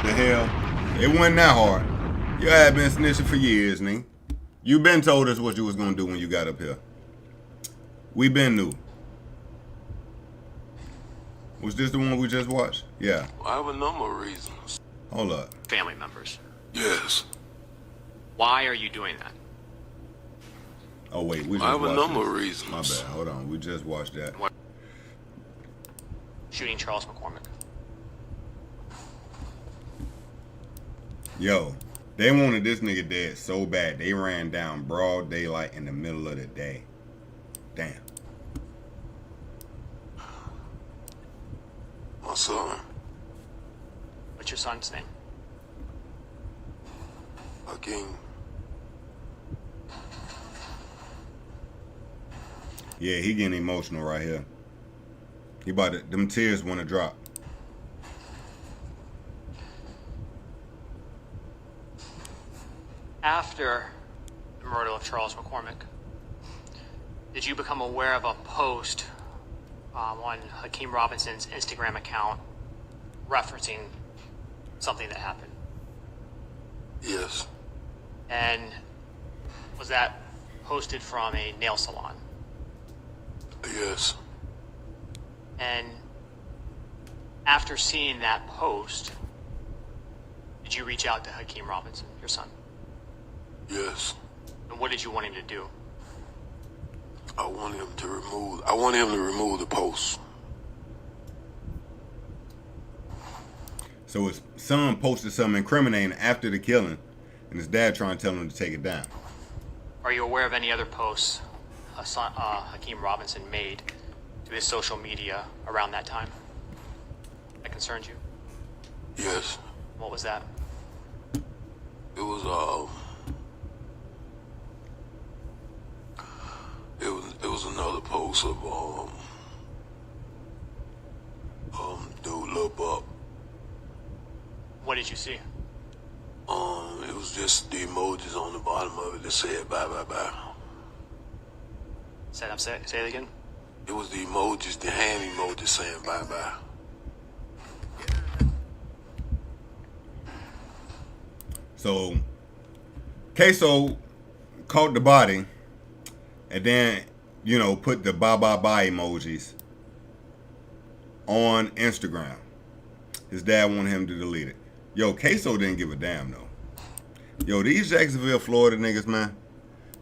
The hell? It wasn't that hard. Your ass been snitching for years, nigga. You been told us what you was gonna do when you got up here. We been knew. Was this the one we just watched? Yeah. I have a number of reasons. Hold up. Family members. Yes. Why are you doing that? Oh wait, we just I have a watched number this. of reasons. My bad. Hold on. We just watched that. Shooting Charles McCormick. Yo, they wanted this nigga dead so bad. They ran down broad daylight in the middle of the day. Damn. My son. What's your son's name? Hakeem. Yeah, he getting emotional right here. He about to, them tears want to drop. After the murder of Charles McCormick, did you become aware of a post on Hakeem Robinson's Instagram account referencing something that happened? Yes. And was that posted from a nail salon? Yes. And after seeing that post, did you reach out to Hakeem Robinson, your son? Yes. And what did you want him to do? I want him to remove the post. So his son posted something incriminating after the killing, and his dad trying to tell him to take it down. Are you aware of any other posts Hakeem Robinson made to his social media around that time that concerned you? Yes. What was that? It was another post of dude look up. What did you see? It was just the emojis on the bottom of it that said bye bye bye. Say it again. It was the emojis, the hand emojis saying bye bye. So Ksoo caught the body and then, you know, put the bye bye bye emojis on Instagram. His dad wanted him to delete it. Yo, Ksoo didn't give a damn though. Yo, these Jacksonville, Florida niggas, man,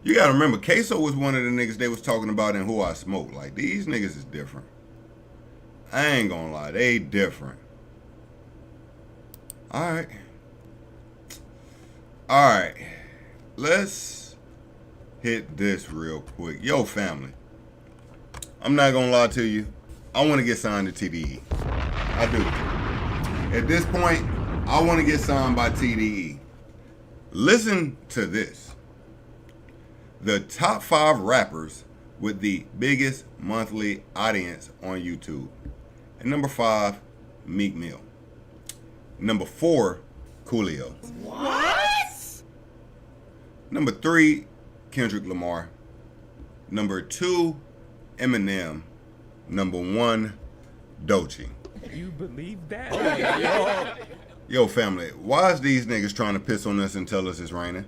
You gotta remember, Ksoo was one of the niggas they was talking about in Who I Smoke. Like, these niggas is different. I ain't gonna lie, they different. Alright. Alright. Let's hit this real quick. Yo, family. I'm not gonna lie to you. I want to get signed to TDE. I do. At this point, I want to get signed by TDE. Listen to this. The top 5 rappers with the biggest monthly audience on YouTube. At number 5, Meek Mill. Number 4, Coolio. What? Number 3, Kendrick Lamar. Number 2, Eminem. Number 1, Doechii. You believe that? Yo, family, why is these niggas trying to piss on us and tell us it's raining?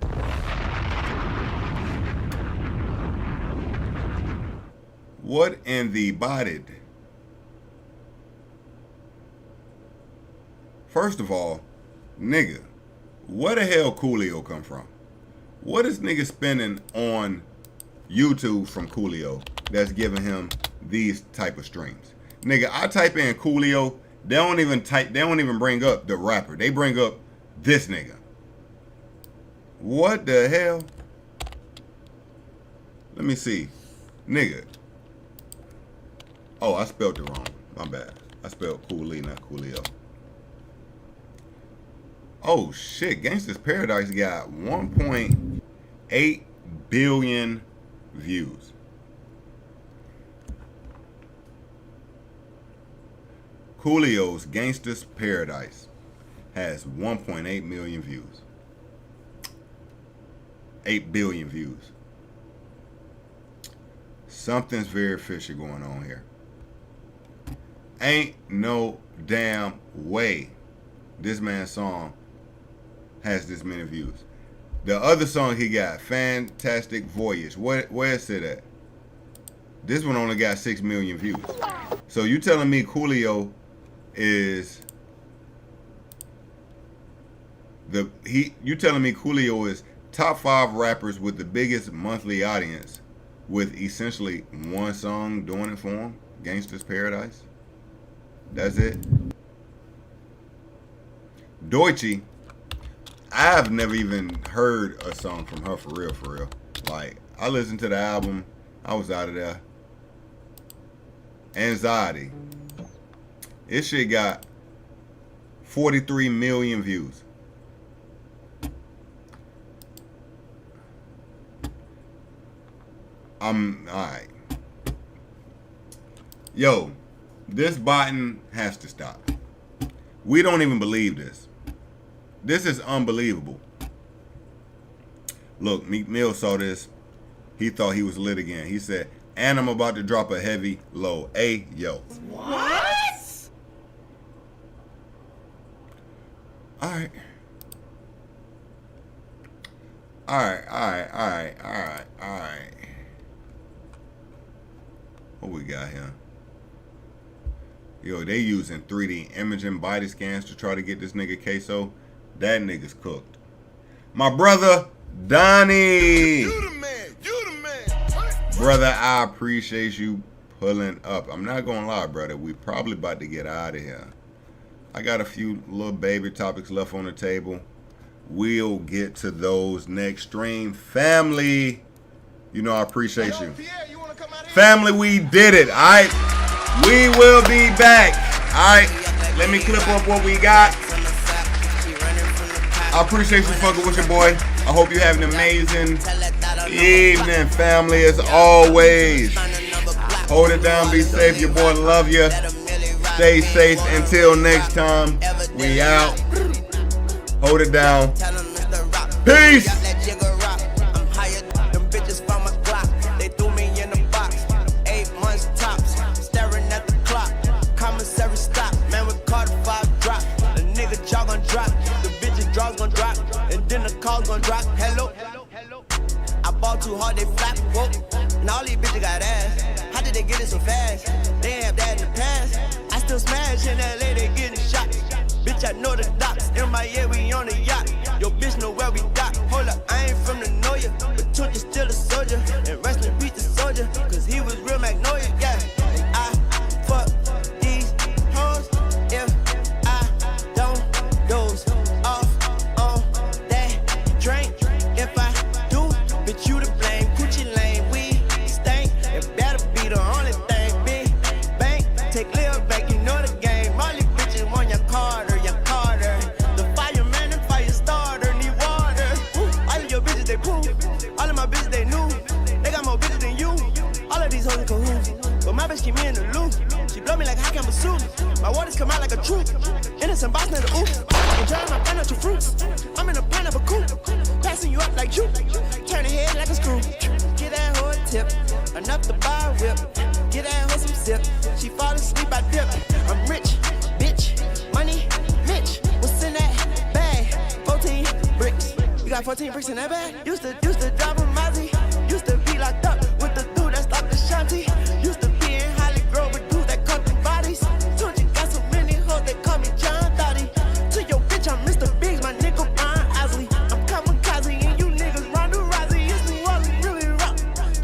What in the bodied? First of all, nigga, where the hell Coolio come from? What is nigga spending on YouTube from Coolio that's giving him these type of streams? Nigga, I type in Coolio, they don't even bring up the rapper. They bring up this nigga. What the hell? Let me see. Nigga. Oh, I spelled it wrong. My bad. I spelled Cooley, not Coolio. Oh shit, Gangsta's Paradise got 1.8 billion views. Coolio's Gangsta's Paradise has 1.8 million views. 8 billion views. Something's very fishy going on here. Ain't no damn way this man's song has this many views. The other song he got, Fantastic Voyage, where is it at? This one only got 6 million views. So you telling me Coolio is you telling me Coolio is top 5 rappers with the biggest monthly audience with essentially one song doing it for him? Gangsta's Paradise? That's it? Doechii, I've never even heard a song from her for real. Like, I listened to the album, I was out of there. Anxiety. This shit got 43 million views. Alright. Yo, this botting has to stop. We don't even believe this. This is unbelievable. Look, Meek Mill saw this. He thought he was lit again. He said, and I'm about to drop a heavy low. Hey, yo. What? Alright. What we got here? Yo, they using 3D imaging body scans to try to get this nigga Ksoo. That nigga's cooked. My brother, Donnie. You the man. Brother, I appreciate you pulling up. I'm not gonna lie, brother. We probably about to get out of here. I got a few little baby topics left on the table. We'll get to those next stream. Family, you know I appreciate you. Family, we did it, all right? We will be back, all right? Let me clip up what we got. I appreciate you fucking with your boy. I hope you have an amazing evening, family, as always. Hold it down, be safe. Your boy love you. Stay safe until next time. We out. Hold it down. Peace. Too hard, they flap, whoa. Now all these bitches got ass. How did they get it so fast? They ain't have that in the past. I still smash in LA, they getting shot. Bitch, I know the docks. In my ear, we on the yacht. Yo, bitch know where we got. Hold up, I ain't from the know ya, but took you still a bitch keep me in the loop. She blow me like hot camera soup. My waters come out like a troop. Innocent boss, not a oops. Enjoying my pineapple fruits. I'm in a pineapple coupe. Passing you up like you. Turn the head like a screw. Get that hoe a tip. Enough to buy a whip. Get that hoe some sip. She fall asleep, I dip. I'm rich, bitch. Money, Mitch. What's in that bag? 14 bricks. You got 14 bricks in that bag? Used to drive a Mazzy. Used to be locked up with the dude that stopped the shanty. Used to be in Holly Grove with dudes that cut the bodies. Told you got so many hoes that call me John Dottie. To your bitch, I'm Mr. Biggs, my nigga Brian Osley. I'm kamikaze and you niggas Ronda Rousey. It's New Orleans, really rock.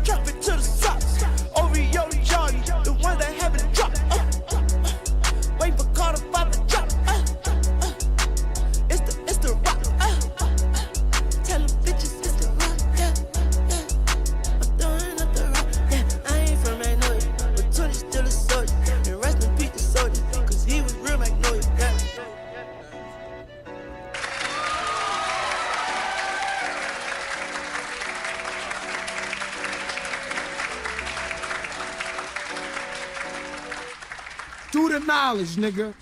Drop it to the socks. OVO Jordy, the ones that haven't dropped. Wait for Carter about to drop. It's the rock. Tell them bitches it's the rock. Yeah. I'm throwing up the rock. Yeah, I ain't from Magnolia, but Tony still a soldier. And rest in peace the soldier, cause he was real Magnolia. Yeah. Do the knowledge, nigga.